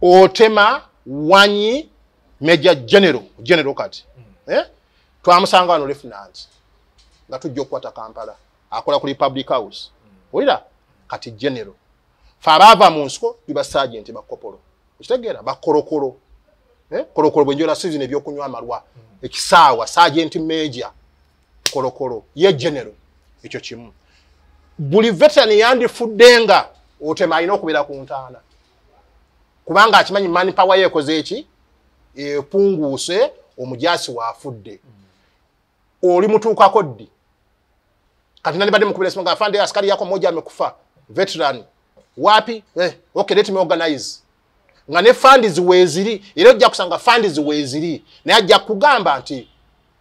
Otema Wanyi Major General kati. Twamusanga wano lieutenant. Nga tujja okukwata Kampala. Akola ku Republic House. Olira kati general. Farava mu nsiko biba sergeant bakopolo. Kitegeera bakorokoro. Korokoro bwenjola season ebyokunywa amalwa. Ekisaawa sergeant major. Korokoro ye general. Ekyo kimu. Buli veteran yandifuddenga Otema alina okubeera ku ntaana. Kubanga akimanyi manpower yekoze eki epunguse omujasi wafudde. Oli mutuukako ddi. Kati nali badde mukubira simu nga afande askari yako moja amekufa. Veteran. Wapi? Okay, let me organize. Nga ne funds weziri. Ile ojja kusanga funds weziri. Naye ajja kugamba nti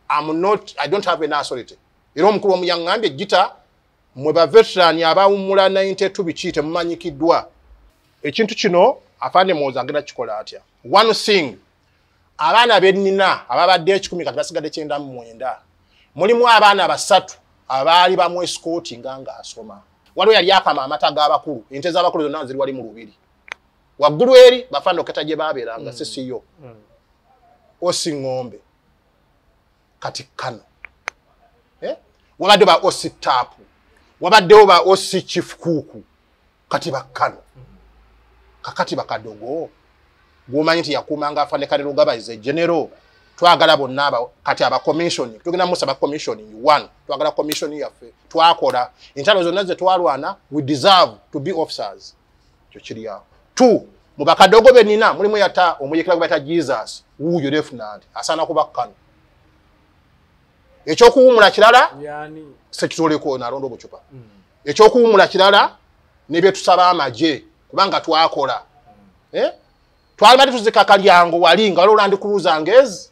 I don't have an authority. Ile omukulu omuyangambye Gita mwe ba veteran abawumula 92 bikiite mumanyikiddwa. Ekintu kino afande moza agenda kikola atya. One thing. Abaana bennina ababadde 10 kati basigadde 99. Mulimu abaana basatu abaali bamu escort nganga asoma. Waliwo yali akama amata g'abakulu. Ente z'abakulu zonna ziri wali mu lubiri. Waggulu eri bafando ketaje babeeranga sisiyo. Osi ngombe. Kati Kano. Wabadde ba osi tapu. Wabadde ba osi chifukuku. Kati bakano. Kakati bakadogo. Gomanyi nti yakumanga afande Kaliro Gabayize general. Twagala bonna kati aba commission tugenda musa ba commission 1 twagala commission yaffe twakola intalo zonna ze twalwana we deserve to be officers kyo kiri awo 2 mu bakadogo benina mulimu yata omuyekera kubata Jesus uyo lieutenant asana kubakano ekyo kuwumula kirala yani sekitoleko na rondo buchupa ekyo kuwumula kirala nebye tusaba amaje kubanga twakola twalibadde tuzikaka lyango walinga Roland Cruise angezi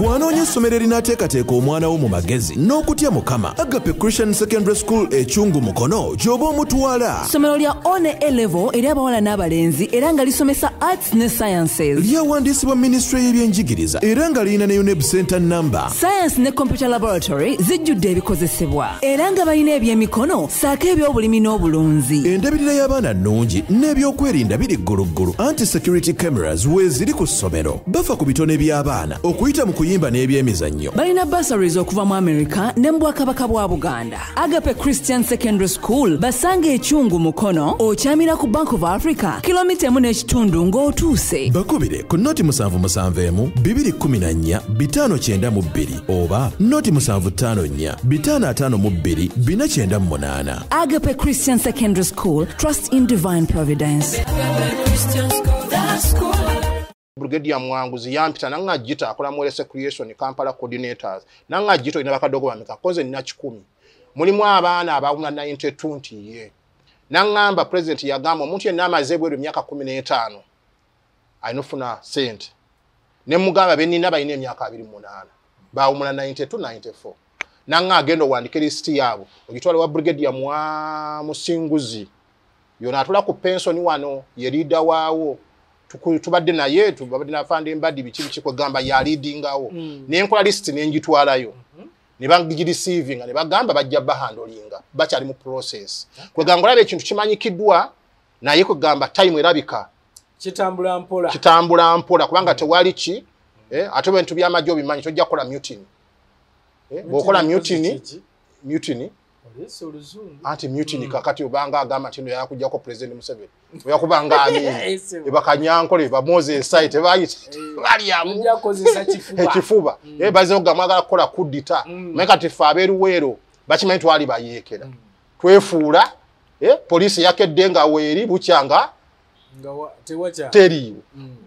Wanoonye essomero erinaateekateeka omwana wo mu magezi n'okutya Mukama. Agape Christian Secondary School Ekyungu Mukono gy'oba omutwala. Ssomero lya One A-level eri abawala n'abalenzi era nga lisomesa arts ne sciences. Lyawandiisibwa Ministry y'ebyenjigiriza era nga lirina ne UNEB Center number. Science ne Computer Laboratory zijjudde ebikozesebwa era nga balina ebyemikono saako eby'obulimi n'obulunzi. Endabirira y'abaana nnungi n'ebyokwerinda biri gguluggulu. Anti-security cameras weeziri ku ssomero. Bafa ku bitone by'abaana okuyita mu kuyimba n'ebyemizannyo. Balina bursaries okuva mu America ne mu Bwakabaka bwa Buganda. Agape Christian Secondary School basanga Ekyungu Mukono okyamira ku Bank of Africa kilomita 1.5 ng'otuuse. Bakubire ku noti 771 214 592 oba noti 754 552 498. Agape Christian Secondary School, trust in divine providence. Brigadier Mwanguzi yampita nanga Gita akola mu recreation Kampala coordinators nanga Gito ina bakadogo bameka koze nina 10 mulimu abaana abawuna 92 ntiye nangamba president yagamba omuntu yenna amazebwe emyaka 15 ainofuna sente ne mugamba benina bayina emyaka 28 bawumula 92 94 nanga agendo wandike list yabo ogitwale wa Brigadier Musinguzi yona atula ku pension wano ye leader waawo tubadde naye tubadde na fande mbadi bichi kwe gamba ya leadingawo nenkola list nenjitwalayo ne bangi receiving ne bagamba bajja bahandolinga bakyali mu process kwe gangola be kintu kimanyikiddwa naye kwe gamba time erabika kitambula mpola kubanga tewali ki ate bintu by'amajjo bimanyi tojja kola mutiny bokola mutiny anti mutiny kakati obanga agamba tino yakujja ko president Museveni yakubanga amini ebakanyankole ba Moses site bayita bali amu ekifuba bazo gamagala kola kudita meka tifa aberuwero bakimanyi twali bayekera twefuula police yakeddenga weri bukyanga teriyo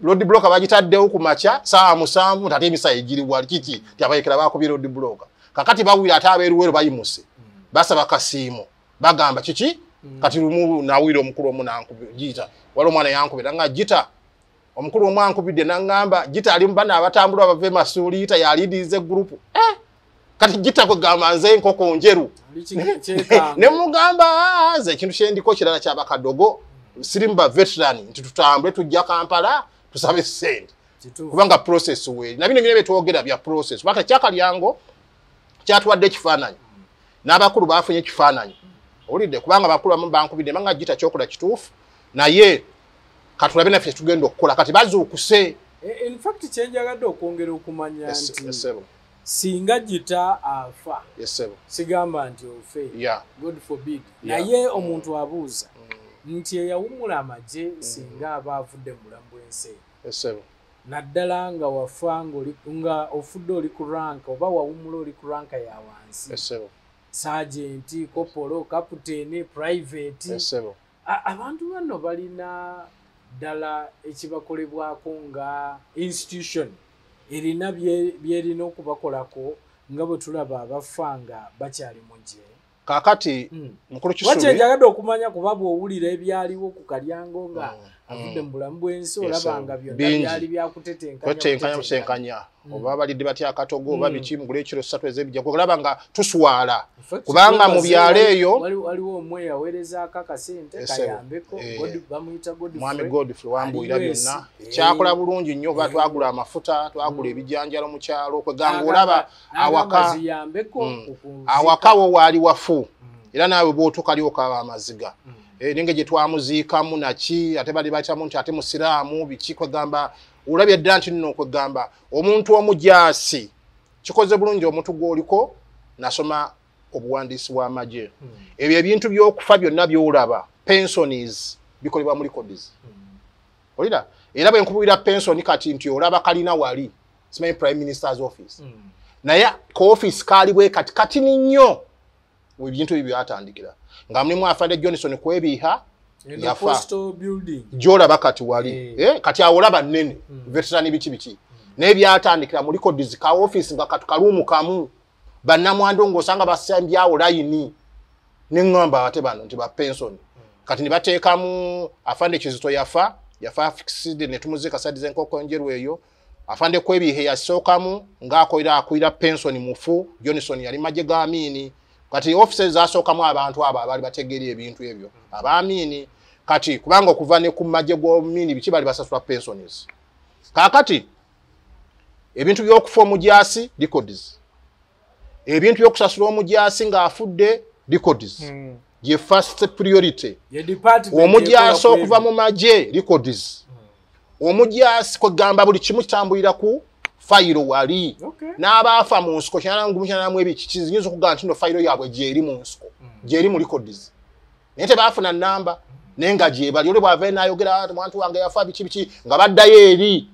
road blocker bagitaddewo ku macha saa 7 tate emisa ejiri wali kiki tyabayekera bakubira road blocker kakati bawira ataberuwero bayimuse basa bakasiimo bagamba kiki kati lumu nawire omukulu omunankubi Gita walo mwana yankubira nga Gita omukulu omwankubide nangamba Gita ali mbana abatambula bave masulita ya leadies group kati Gita ko gamba nze nkoko njeru ne mugamba ze kintu kyendiko kirala kya bakadogo sirimba veteran nti tutambule tujja Kampala tusabe sente kubanga process we na bino bye twogera bya process baka kyaka lyango kyatuwadde ekifaananyi n'abakulu bafunye ekifaananyi olidde kubanga abakulu abamu bankubidde manga gita kyokola kituufu naye katulabe naffe tugenda okukola kati bazuukuse. In fact kyenjagadde okwongera okumanya nti singa gita afa sigamba nti ofe God forbid naye omuntu abuuza nti eyawummula amagye singa aba avudde mulamu bw'ensi naddala nga wafa nga ofudde oli ku ranka oba wawummula oli ku ranka ya wansi sergeant kopolo kapiteeni private abantu bano balina ddala ekibakolebwako nga institution erina byerina okubakolako nga bwe tulaba abafa nga bakyali mu gye kaakati mukulu Kisubi wakyenjagadde okumanya kuba bw'owulira ebyaliwo ku kalyango nga avudde mu bulamu bw'ensi olaba nga byonna byali byakutetenkanya oba balidde batya akatogo oba biki mugula ekiro 3 ez'ebijja kulaba nga tuswala kubanga mu byalo eyo waliwo omwe yaweerezaako akasente kayambeko bamuyita Mwami Godfrey wambuira byonna kyakola bulungi nnyo oba twagula amafuta twagula ebijanjalo mu kyalo kweganga olaba awakawo waali wafu era naawe bw'otukalyoka amaziga nenge gye twamuziikamu naki ate bali bayitamu nti ate musiraamu biki kwegamba olabye ddala nti nno kwegamba omuntu omujaasi kikoze bulungi omuntu gw'oliko nasoma obuwandiisi bw'amagye ebyo ebintu by'okufa byonna by'olaba pensions bikolebwa mu records olira era bwe nkubulira pension kati nti olaba kalina wali simanyi prime minister's office naye ko office kali bwe kati ni nnyo ebintu ebyo byatandikira nga mulimu afande Johnson kwebiha yafa gyolaba kati wali kati awolaba nnene veterani biki n'ebyatandikira mu records ka office nga katukalumu kamu bannamwando ng'osanga basambyawo layini n'eŋŋamba ate bano nti ba pension kati nibateekamu afande Kizito yafa fixed ne tumuzika sadize enkoko njeru eyo afande kwebihe yasookamu ng'akoira pension mufu Johnson yali magye ga Amini kati offices zasookamu abantu abo abali bategeera ebintu ebyo abaamini kati kubanga okuva ne ku magye g'Omini biki bali basasula pensions kaakati ebintu by'okufa omujaasi records ebintu by'okusasula omujaasi ng'afudde records ye first priority omujaasi okuva mu magye records omujaasi kwegamba buli kimu kitambulira ku fayiro wali n'abaafa mu nsiko kyanangumu ebiki kizinyiza okugamba nti no fayiro yaabwe gyeri mu nsiko gyeri mu records naye tebaafuna nnamba naye nga gyebali oli bw'ava n'ayogera mwantu wange yafa biki nga baddayo eri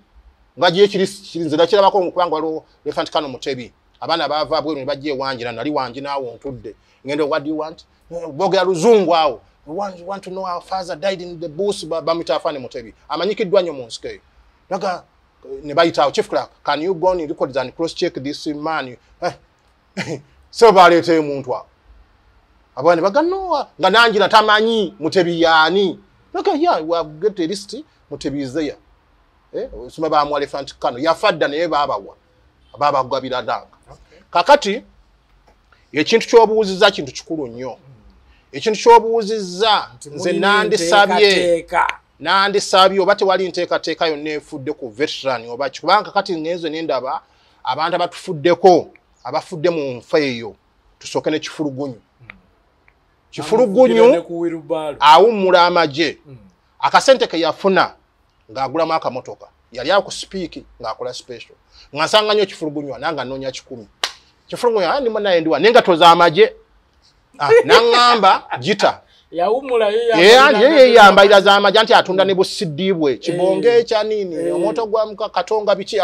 nga kirinzira kirabako mukubanga waliwo Lieutenant Colonel Mutebi abaana baava bweru ne bajja ewanjira nali wangi naawo ntudde ngende what do you want bogera luzungu awo want to know our father died in the bush bamita afane Mutebi amanyikiddwa nnyo mu nsiko eyo naga ne bayitawo chief clerk can you go in records and cross check this man so baleete omuntu awo abane baganoa nga nanjira tamanyi Mutebi yani naga we have get a list Mutebi is there suma ba mu Lieutenant Colonel yafadda naye babawa babagabira danga kakati ekintu ky'obuuziza kintu kikulu nnyo ekintu ky'obuuziza nze nandisabye oba tewali nteekateeka yonna efudde ku veteran oba kubanga kati ngenzo nendaba abantu abatufuddeko abafudde mu nfa eyo tusooke ne kifulugunyu awummula amagye akasente ke yafuna ng'agulamu akamotoka yali ako speak ng'akola special ngansanga nnyo kifulugunywa nanga noonya 10 kifulugunywa ndi mwana yendiwa nenga toza amagye nangamba gita yawumula ye yambayira za amagye anti atunda ne busidibwe kibonge kya nini omoto gwa muka katonga biki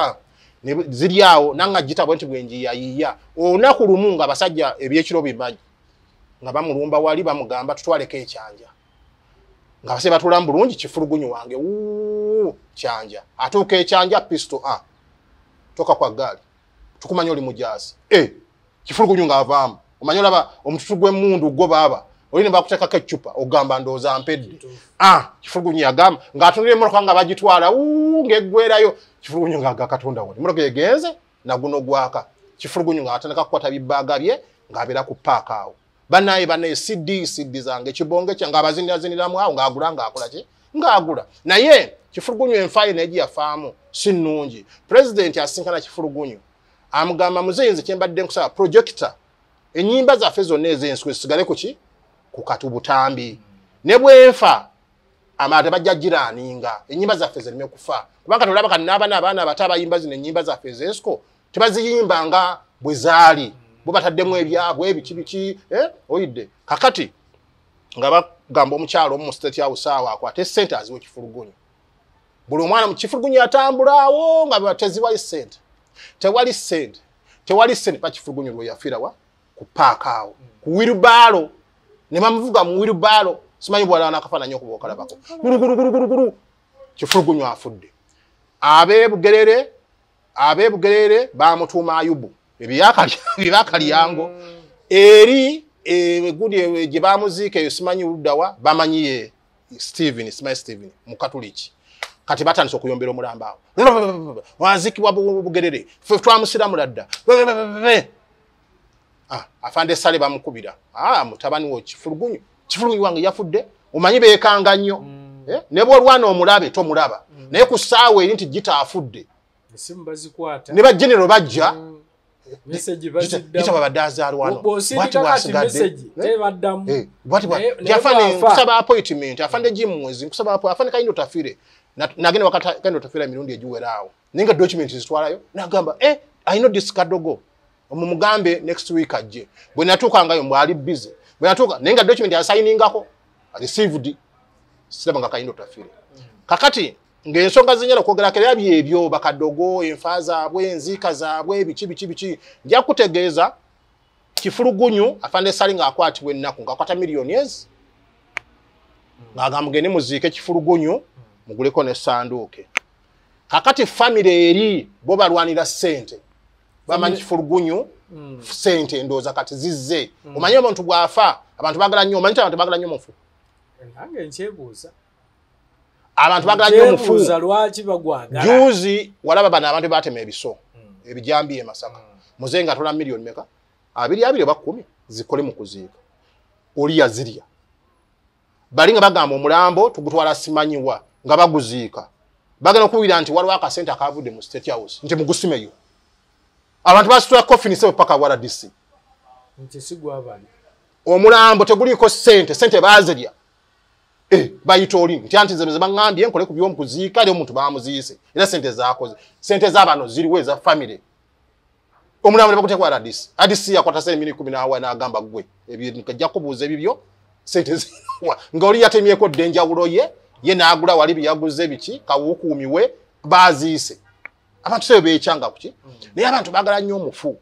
ne ziryawo nanga gita bwenti bwenji yayiya onaku lumunga basajja ebyekiro bimanyi nga bamulumba wali bamugamba tutwaleke ekyanja nga base batula mbulungi kifulugunyu wange kyanja atuuka ekyanja pistol toka kwa gali tukumanya oli mujaasi kifulugunyu nga avaamu omanyi olaba omututu gw'emmundu gwo baaba oli ne bakuteekako ecupa ogamba ndooza mpedde kifulugunyu yagamba ng'atundira emmotoka nga bagitwala ng'eggwerayo kifulugunyu ng'aga katonda wali emmotoka egenze naguno gwaka kifulugunyu ng'atandika kukwata bibbaaga bye ng'abeera ku paaka awo banaye CD zange kibonge kyange abaziniraziniramu awo ng'agula ng'akola ki ng'agula naye kifulugunyu enfaayo neegi yafaamu si nnungi president asinkana kifulugunyu amugamba muzenze kyembadde nkusaba projector ennyimba zaffe zonna ez'ensiku zisigale kuki ku katubutambi ne bwenfa amata bajja giraaninga ennyimba zaffe zireme kufa kubanga tolaba kati n'abaana abato abayimba zino ennyimba zaffe ez'ensiko tebaziyimbanga bwe zaali bo bataddemu ebyabwe ebiki oyidde kakati nga bagamba omukyalo omu mu state house awo akwate essente aziwa ekifulugunyu buli omwana mu kifulugunyu yatambulaawo nga teziwali ssente tewali ssente pa kifulugunyu lwe yafiirawa ku paaka awo ku wirubaalo ne bamuvuga mu wirubaalo simanyi bwala nakafaananyi okuba okalabako gulu kifulugunyu afudde abeebugerere bamutuuma Ayubu ebyakalyango eri gundi gye bamuziika eyo simanyi luddawa bamanyiye Stephen mukatuliki kati batandise okuyombera omulambo awo wazikibwa bugerere ffe twamusiramu dda afande sale bamukubira mutabani wo kifulugunyu wange yafudde omanyi beekanga nnyo ne bwolwana omulabe tomulaba naye ku ssaawa eri nti gita afudde ne bagenero bajja babadde azaalwano kusaba appointment afande gimwezi nkusaba afande Kayindo Tafire nagenda wakati Kayindo Tafire emirundi egiweraawo naye nga document zitwalayo nagamba I know this kadogo omumugambe next week ajje bwe natuukangayo mbwali busy bwe natuuka naye nga document yasainingako received siraba nga Kayindo Tafire kakati ng'ensonga zenyala okwogerako era byebyo bakadogo enfa zaabwe enzika zaabwe biki nja kutegeeza kifulugunyu afande sali ng'akwatibwa ennaku ng'akwata millions ng'agamba mugende muziike kifulugunyu muguleko n'essanduuke kakati family eri bo balwanira ssente bamanyi kifulugunyu ssente ndowooza kati zizze omanyi omuntu bw'afa abantu baagala nnyo omanyi abantu baagala nnyo mufu nange nkyebuuza abantu bagala nnyo mufu juzi walaba bano abantu batema ebiso ebijambi e Masaka muzenga tola million meka 2 oba 10 zikole mu kuziika oli yazirya balinga bagamba omulambo tugutwala simanyiwa nga baguziika bagala okuwira nti waliwo akasente akavudde mu state house nti mugusimeyo abantu basitula coffin sebo paka wala DC nti sigwa abali omulambo teguliko sente bazirya bayita oli nti anti ze bangambye nkole ku by'omu kuziika ali omuntu bamuziise era sente zaakoze sente z'abano ziriwo eza family omulambo bakutekwa adisi yakwata sente 10 n'agamba gwe ebyo nkajja kubuuza ebibyo sente nga oli yatemyeko ddenjawulo ye n'agula wali byaguze biki kawukuumiwe baziise abantu sebe beekyanga kuki naye abantu baagala nnyo omufu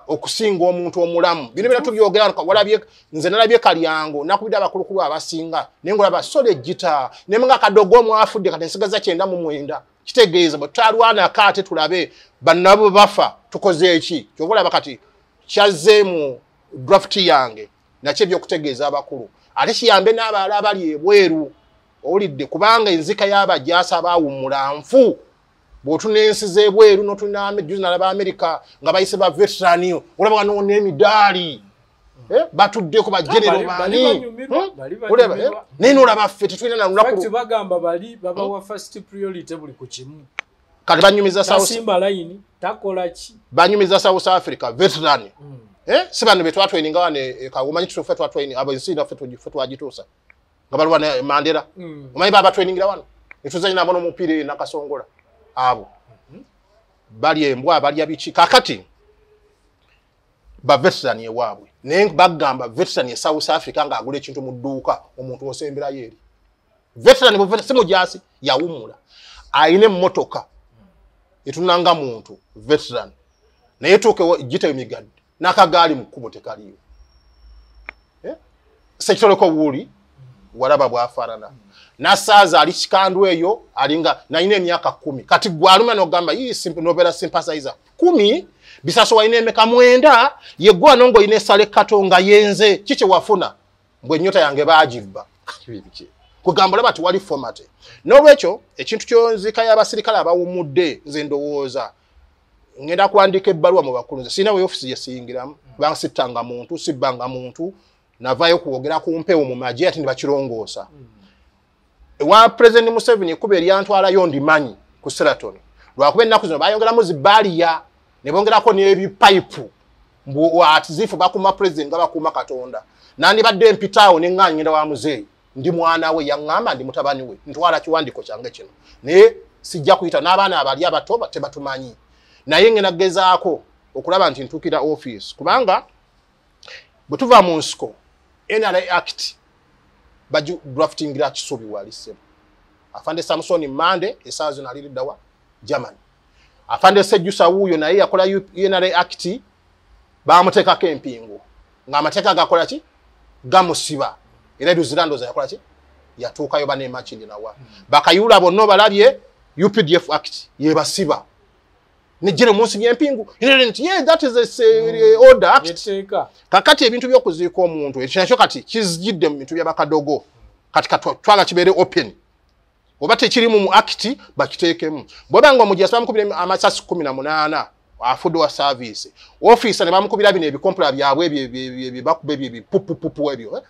okusinga omuntu omulamu bino bino tubyogera walabye nze nalabye Kalyango nakubidde abakulukulu abasinga nengola basole gita nemenga kadogo mwafudde kati nsigaza 99 kitegeeza bwe talwana kate tulabe bannabo bafa tukoze eki kyobola bakati kyaze mu draft yange nakye byokutegeeza abakulu ate kiyambe n'abala abali ebweru olidde kubanga enzika y'abajjaasa baawumula nfu bw'otunensi z'ebweru n'otunajuzi nalaba Amerika nga bayise ba veterani olaba nga n'emidaali batuddeko bagenero baani naye n'olaba ffe tetulina na lunaku bagamba bali babawa first priority buli ku kimu kati banyumiza Simba line takola ki banyumiza South Africa veterani si bano betwatweninga wane kawumanyi tufe twatweninga abaisi naffe twagituusa nga balwana Mandela omanyi baba tweningira wano netuzanyi nabo n'omupiira nakasongola abo bali embwa bali abiki kakati ba veteran ewaabwe naye bagamba veteran e South Africa nga agula ekintu mu dduuka omuntu osembera yeri veteran bu simu jasi yawumula ayine mmotoka etunanga muntu veteran naye tuke gita emigadde n'akagaali mu kkubo tekaliyo sekitoleko wuli walaba bwafaanana nasaaza ali kikandu eyo alinga naine emyaka 10 kati gwaluma nogamba yi simple nobera sympathizer 10 bisaso waine emeka 9 yegwa nongo ine sale katonga yenze kiche wafuna mbwe nyota yange bajibba bibiche kugamba labati wali format nolwecho ekintu kyonzika y'abasirikale abawumudde nze ndowooza ngenda kuandika ebbaluwa mu bakulu sina we office yesingiramu bansitanga muntu sibanga muntu navayo kuwogera ku mpewo mu maji ati ndibakirongoosa wa President Museveni kuba eryantwala yondi manyi ku Seraton lwakuba ennaku zino bayongeramu zibaaliya ne bongerako n'ebipipe mbu atizifu bakuma president nga bakuma Katonda nandi badde mpitaawo ne nganyira wa muzeeyi ndi mwana we yaŋŋamba ndi mutabani we ntwala kiwandiko kyange kino naye sijja kuyita n'abaana abali abatoba tebatumanyi naye ngena gezaako okulaba nti ntukira office kubanga bwe tuva mu nsiko NRA Act baju draftingira kisubi walisema afande Samson Mande esaazo naliddawa Germany afande Sejusa wuyo naye yakola NRA Act bamuteka kempingo nga amateka gakola ki gamusiba era duzirando za yakola ki yatuukayo bane machindi nawa bakayula bonno balabye UPDF Act yebasiba ne jene munsi nyempingu yeah that is a order act kakati ebintu byokuziika omuntu ekyo kati kizijidde mu bintu byabakadogo katika twala kibere open oba tekirimu mu act bakiteekemu bwebanga omujasa bamukubira amasasi 18 afudwa service officer ne bamukubira bino ebikompla byabwe bakube bipupupupu ebyo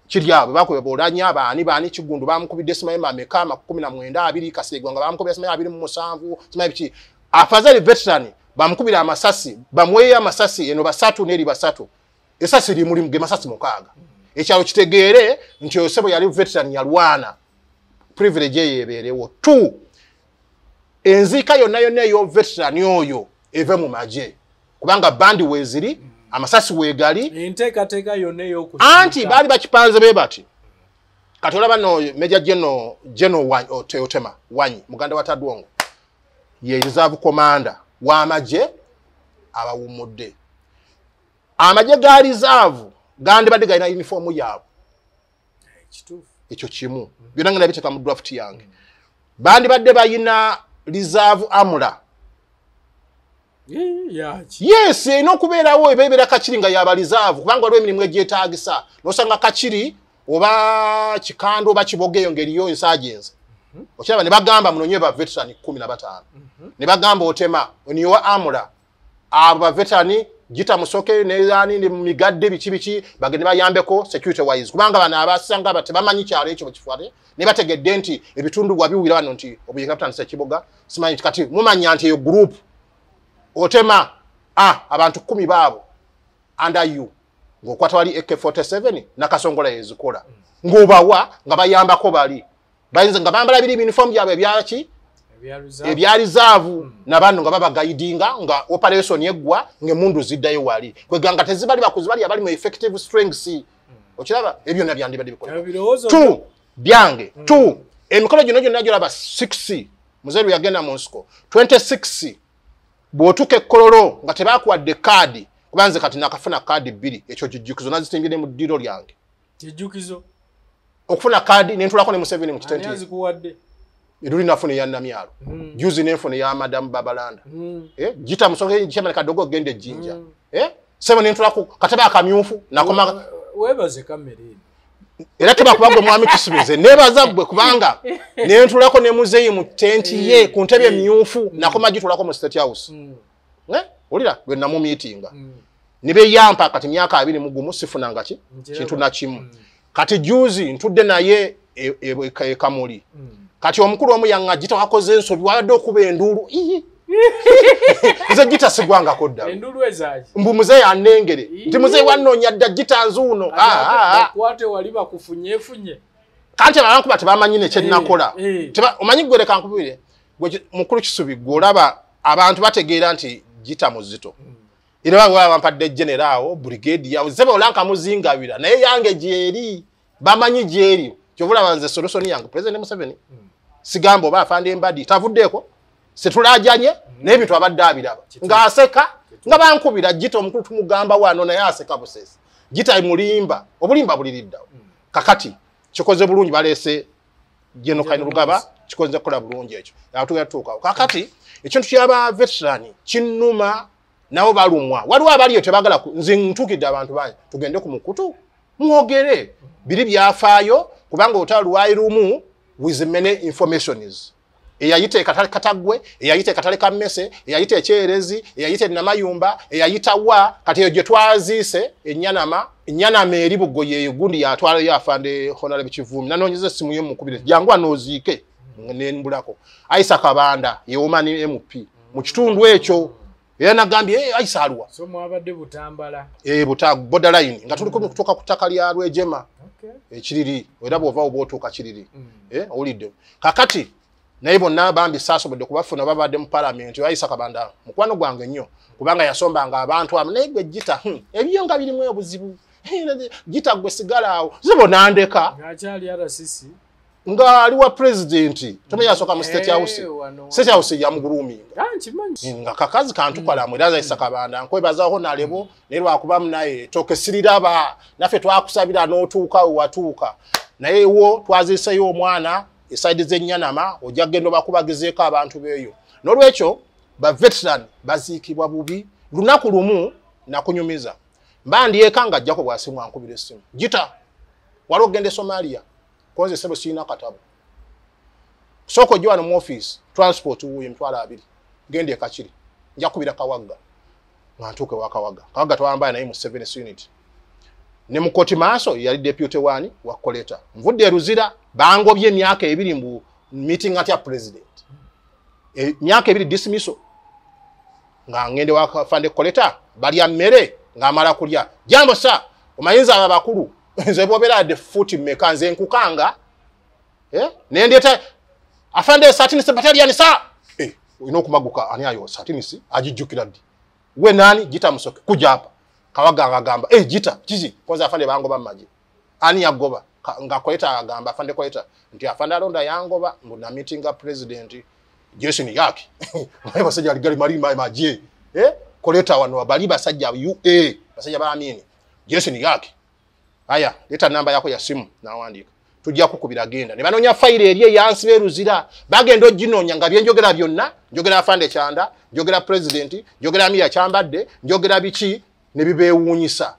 kiryabo bakubolanya bani kigundu bamukubidde simayema mekama 19 2 kasegwa nga bamukubira simayema 27 simayema biki afazali veteran bamukubira amasasi bamweya amasasi eno basatu neri basatu esasi limuli mge masasi mukaga ekyalo kitegeere nti osebo yali veteran yalwana privilege yeberewo 2 enzika yonna yo veteran yoyo eve mu maje kubanga bandi weziri amasasi wegali inteka yonna yo anti bali bakipanze bebati katola bano Major General Otema Wanyi muganda wa Tadwongo ye reserve commander wa maje abawumudde amaje ga reserve gandi badde gaina uniform yabo kitufu ekyo kimu byonna nabiteka mu draft yange bandi badde bayina reserve amula yes ino kubeerawo ebebera kachiringa yaba reserve kubanga waliwo emirimu egyetaagisa nosanga kachiri oba kikando oba kibogeyo ngeriyo insurgents okiraba ne bagamba munonye ba veteran 15 ne bagamba Otema oniyo amula aba veteran gita musoke ne yani ni migadde bichi bagende bayambeko security wise kubanga bana abasanga batebamanyi kyalo ekyo bakifwale ne bategedde nti ebitundu wabiwira bano nti obuye captain sekiboga simanyi kati mumanya nti eyo group Otema abantu 10 babo under you ngokwata wali AK47 nakasongola yezikola ngobawa nga bayambako bali bayinza nga bambala bili uniform yabe byaki ebyali zaavu nabantu nga baba guidinga nga operation yeggwa ngemundu ziddayo wali kweganga tezibali bakuzibali abali mu effective strengths okiraba ebyo nabyandi bali bikola 2 byange 2 emikono gino najyo laba 6 muzeru yagenda mu nsiko 26 botuke kololo nga tebakwadde card kubanze kati nakafuna card 2 ekyo kijukizo nazitimbire mu diro lyange kijukizo okufuna card nentulako ne mu 7 mu kitenti yazi kuwadde iruli nafune ya namyalo juzi nefune ya Madam Babalanda jita musoke chema kadogo gende jinja 7 nentulako kataba akamyufu nakoma webaze kamere era teba kubagwe mwami kisubize nebaza bwe kubanga nentulako ne muzeyi mu tenti ye kuntebye myufu nakoma jitulako mu State House olira gwe namu meeting nibe yampa kati myaka 2 mugumu sifunanga ki kintu na kimu kati juzi ntudde naye kamuli kati omukulu omu yanga jita wakoze ensobi wadde okuba endulu nze jita sigwanga kodda endulu ezaji mbu muzeyi anengere nti muzeyi wanoonya dda jita nzuuno kwate wali bakufunyefunye kati abantu batebamanyi ne kyenakola omanyi gwere kankubire mukulu kisubi gwolaba abantu bategeera nti jita muzito era bampadde general brigade ya zebe olanka muzingabira naye yange jeri bamanyi jeri kyovula banze solution yange president Museveni sigambo bafande embadi tavuddeko setulajanye n'ebintu abadde abiraba ng'aseka nga bankubira jita omukulu tumugamba wano naye aseka busesi jita imulimba obulimba buliriddawo kakati kikoze bulungi balese jeno kaino rugaba kikoze kola bulungi ekyo yatuuka kakati ekintu kyaba veteran kinnuma nabo balumwa waliwo abaliyo tebagala nze ntukidde abantu banje tugende ku mukutu mwogere biri byafaayo kubanga otalwayi rumu with many informations eyayite katagwe eyayite katale kamese eyayite ekyerezi eyayite namayumba eyayita wa kati eyo twazise enyanama eri bugoye gundi yatwala yafande honale bikivumi nanonyeze simu ye mukubire jangwa nozike nembulako Aisa Kabanda yeomani MP mu kitundu ekyo era nagambye ayisa aluwa so mwabadde butambala borderline nga tuli kutoka ku ttaka lya Rwejema ekiriri era bw'ova oba kiriri owulidde kakati naye bonna bambi saasobodde kubafuna babadde mu parliament ayisa Kabanda mukwano gwange nnyo kubanga yasombanga abantu abo naye gwe Gita ebyo nga birimu obuzibu Gita gwe sigala awo zibo nandeka ngakyali RCC nga aliwa president tumenya soka mu state house ya mugurumi nga kakazi kantukola mweraza Isa Kabanda nkwebazaho nalebo nerwa kuba munaye toke siriraba nafe twakusabira n'otuuka watuuka naye wo twaziseyo omwana eside z'Ennyanama ojja gendo bakubagezeeko abantu beeyo n'olwekyo ba veteran baziikibwa bubi lunaku lumu nakunyumiza mbandieka nga ajjako bwasimu ankubira essimu Gita wali ogende Somalia koze sebo sina katabo soko jwana mu office transport uye mtwala abiri gende kachiri nja kubira Kawaga ngantuke wa Kawaga twambaye naye mu 7 unit ne mukoti maaso yali deputy wani wa koleta mvudde ruzira bangobye myaka ebiri mu meeting at ya president myaka ebiri dismissal nga ngende wa fande koleta bali amere nga mala kulya jambo sa omayinza abakulu nze bobera de foot mekanze nkukanga nendeta afande satinisi battalion sa inokumaguka ani ayo satinisi ajijukira ddi we nani Gita Musoke kuja hapa Kawaga agamba Gita kizi kwanza afande bango bamaje ani yagoba nga koleta agamba afande koleta nti afande alonda yangoba na meeting ga president Jason yake mwe basajja aligali malima maje koleta wano bali basajja UA basajja baamini Jason yake aya leta namba yako ya simu nawandika tujja kukubira genda ne banonya file eriye yansibe ruzira bagendo ginonya nga byenjogera byonna njogera afande Kyanda njogera president njogera Mia Kyambadde njogera bichi ne bibewunyisa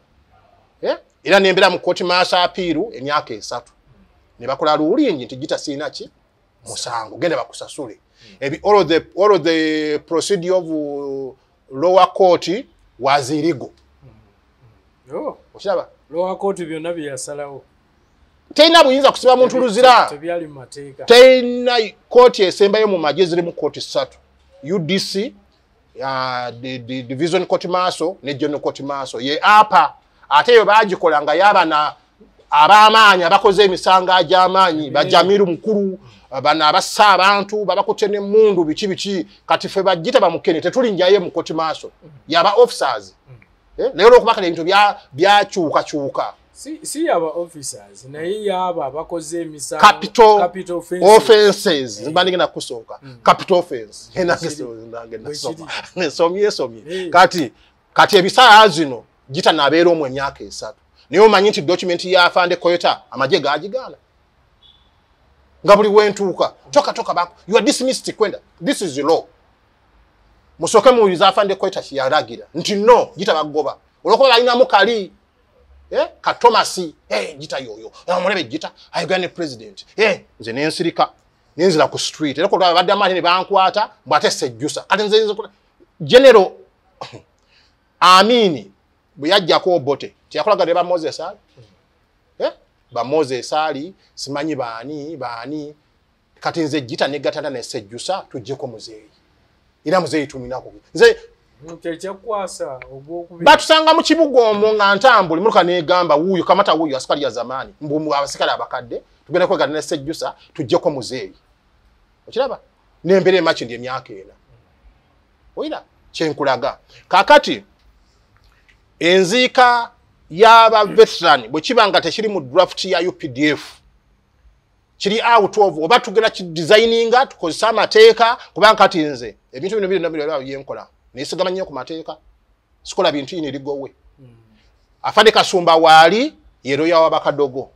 era nembera mu koti maasa apiru emyaka 3 ne bakola lulingi nti Gita sina ki musango genda bakusasule all of the procedure of lower court was illegal oshaba lower court byonna byasalawo tena buyinza kusiba muntu luzira tebyali mu mateeka tena court esembayo mu majezire mu court 3 UDC the division court maso ne general court maso ye apa ate yo bagikolanga yabana abamanya abakoze emisanga ajamanyi bajamiru mukuru bana abassa abantu babakotene mundu bichi kati fe Bagita bamukene tetulinjaye mu court maso yaba officers lero okubaka ebintu byakyuka si yaba officers naye yaba bakoze emisanga capital offenses mbandike na kusoka capital offense somye kati ebisaya zino Gita nabeera omwe emyaka 3 niyo manyi nti document ya afande Koyota amaje gajigana nga buli wentuuka toka bako you are dismissed kwenda this is the law musoke muyiza afande Koyota yaragira nti no Gita bagoba olokola ina mukali Katomasi Gita yoyo amulebe Gita ayigane president nze nensirika nenzira ku street era ko badde amani ne bankwata mbate sejjusa kati nze general Amini buyajja ko bote tiyakolaga ne ba Moses ali ba Moses ali simanyi baani kati nze Gita ne gatanda ne sejjusa tujje ko muzeyi ira muzeyi tuminako nze mtechakwasa ogokubi batusanga mu kibugo omwo nga ntambuli muruka ne gamba wuyo kamata wuyo askari ya zamani mbumu abasikala abakadde tugenda kwega ne sejjusa tujje ko muzeyi okiraba nembere machi ndi emyaka ena oira kyenkulaga kakati enzika yaba veteran bwe kibanga tekiri mu draft ya UPDF kiri out of oba tugenda ki designinga tukozesa amateeka kubanga kati nze ebintu bino biri nabyo byenkola nesigama nnyo ku mateeka sikola bintu ini ligowe afande Kasumba wali yero yawa bakadogo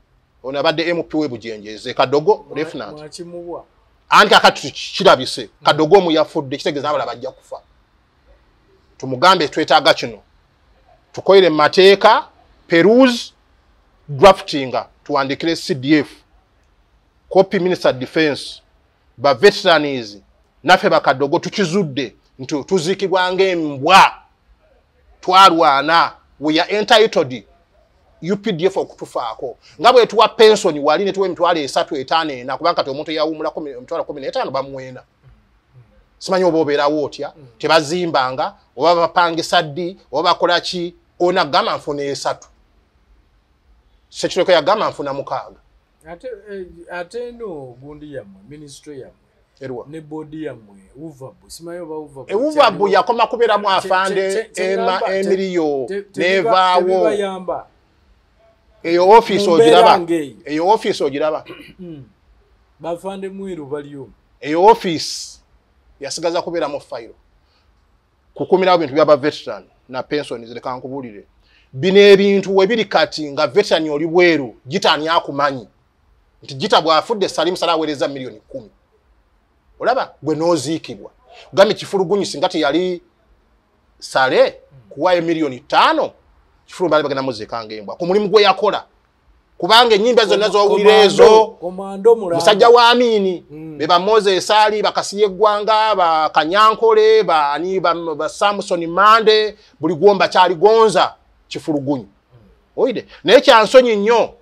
ona badde MP we bujenjeze kadogo lieutenant mwachimubwa anti akati kirabise kadogo mu yafudde kitegeza abala bajja kufa tumugambe twetaaga kino tukoire mateeka peruse draftinga tuandikire CDF copy minister defense ba veterans nafe bakadogo tukizudde ntu tuzikibwange embwa twalwana we are entitled UPDF okutufaako ngabwe tuwa pension wali ne tuwe mitwale 3 5 na kubanga to omuntu yawumula 15 bamwena simanyi oba obeerawo otya tebazimbanga oba bapangisa ddi oba bakola ki ona gama nfuna 3 Sekireko yagamba nfuna 6 ate no gundi yammwe ministry yammwe ne body yammwe uvabu simanyi oba uvabu yakoma kubeeramu afande emiriyo nevaawo eyo office ogiraba bafande mwiru baliyo eyo office yasigaza kubeeramu file kukumirawo bintu byaba veteran na pension zileka nkubulire bino ebintu webiri kati nga veteran oli bweru gitani akumanyi nti gita bwafudde Salim Sala aweereza milioni 10 olaba gwe noziikibwa gami kifulugunyi singati yali Sale kuwaye milioni 5 kifulu bali bagenda muzekanga embwa ku mulimu gwe yakola kubanga ennyimba zonna z'owulirezo musajja wa Amini beba Moses Ali bakasiye gwanga ba Kanyankole ba Samson Mande buli gwomba kyali gonza kifulugunyi oide naye kyansonyi nnyo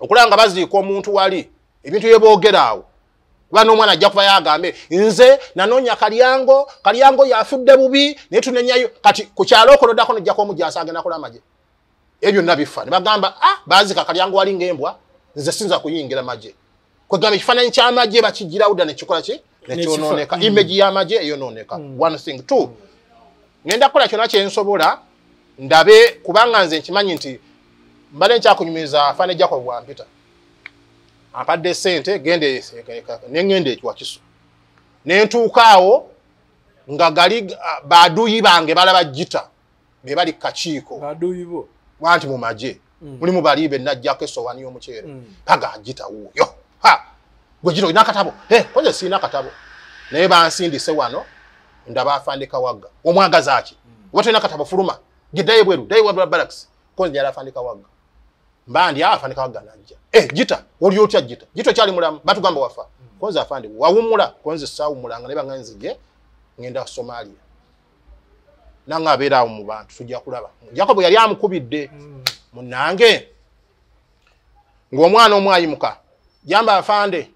okulanga baziika omuntu wali ebintu yeboogerawo bano omwana ajja kuba yagambe nze nanoonya kalyango yafudde bubi naye tunenyayo kati ku kyalo okolodako nojjako omujasa agenda kola maje ebyo nabifa ne bagamba baazika kalyango wali ng'embwa nze sinza kuyingira maje kwegamba ekifaananyi ky'amaje bakigirawo dda nekikola ki nekyonooneka image y'amaje eyonooneka one thing two ngenda kukola kyonna kyensobola ndabe kubanga nze nkimanyi nti mbale nkyakunyumiza afane Jacob Bwampita ampadde sente gende nengende ekwakiso nentuukaawo nga gali baduyi bange balaba gita be bali kakiiko baduyi bo wanti mu maje mulimu balibe najjako esowani y'omuceere paga gita wuyo gwe gito ina katabo koze sina katabo naye bansindise wano ndaba afande Kawagga omwagaza aki wote ina katabo fuluma gidaye bweru daye wa barracks konzi yala afande Kawagga mbandi afande Kawagga najja gita oli otya gito kyali mulamu batugamba wafa konzi afande wawumula konzi sawumulanga naye banganzije ngenda Somalia nanga abeera mu bantu tujja kulaba Jacob yali amukubidde munange ng'omwana omwayimuka jamba afande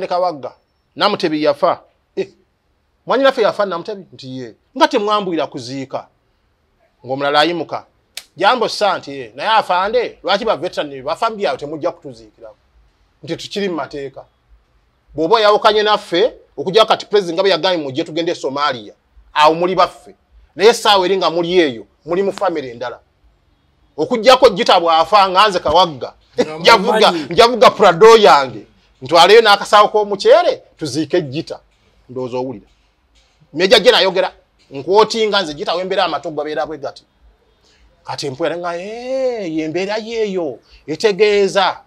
Kawagga Namutebi yafa mwanyina naffe yafa Namutebi nti ye nga temwambwira kuziika ng'omulala ayimuka jambo santi naye afande lwaki ba veteran bafambi yawe temujja kutuziikirako nti tukiri mu mateeka bw'oba yawukanye naffe okujja kati president nga bwe yagambye mujje tugende Somalia awo muli baffe naye saawa eri nga muli eyo muli mu family endala okujjako gita bw'afa nganze Kawagga njavuga Prado yange ntwaleyo n'akasaawo k'omuceere tuziike gita ndowooza owulira Meja je nayogera nkwotinga nze gita wembera amatogwa beera bwe gati kati mpwera nga yembeera yeeyo etegeeza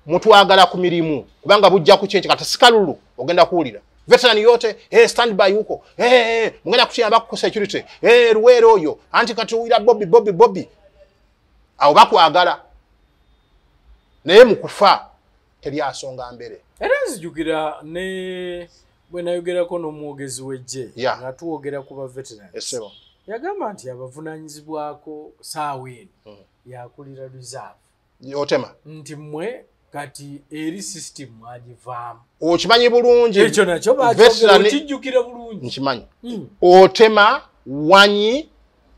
mutwagala ku mirimu kubanga bujja kuchenja kati sikalulu ogenda kuwulira veteran yote stand by huko mungenda kutiyamba ku security Luwero oyo anti kati uwira Bobby awo bakwagala naye mukufa teri asonga mbere era nzijukira ne bwe nayogerako n'omwogezi w'eggye nga tuwogera ku ba veterans yagamba nti abavunanyizibwako saawa eno yakulira reserve otema nti mmwe kati eri system agivaamu okimanyi bulungi ekyo nakyo bakijjukira bulungi nkimanyi otema Wanyi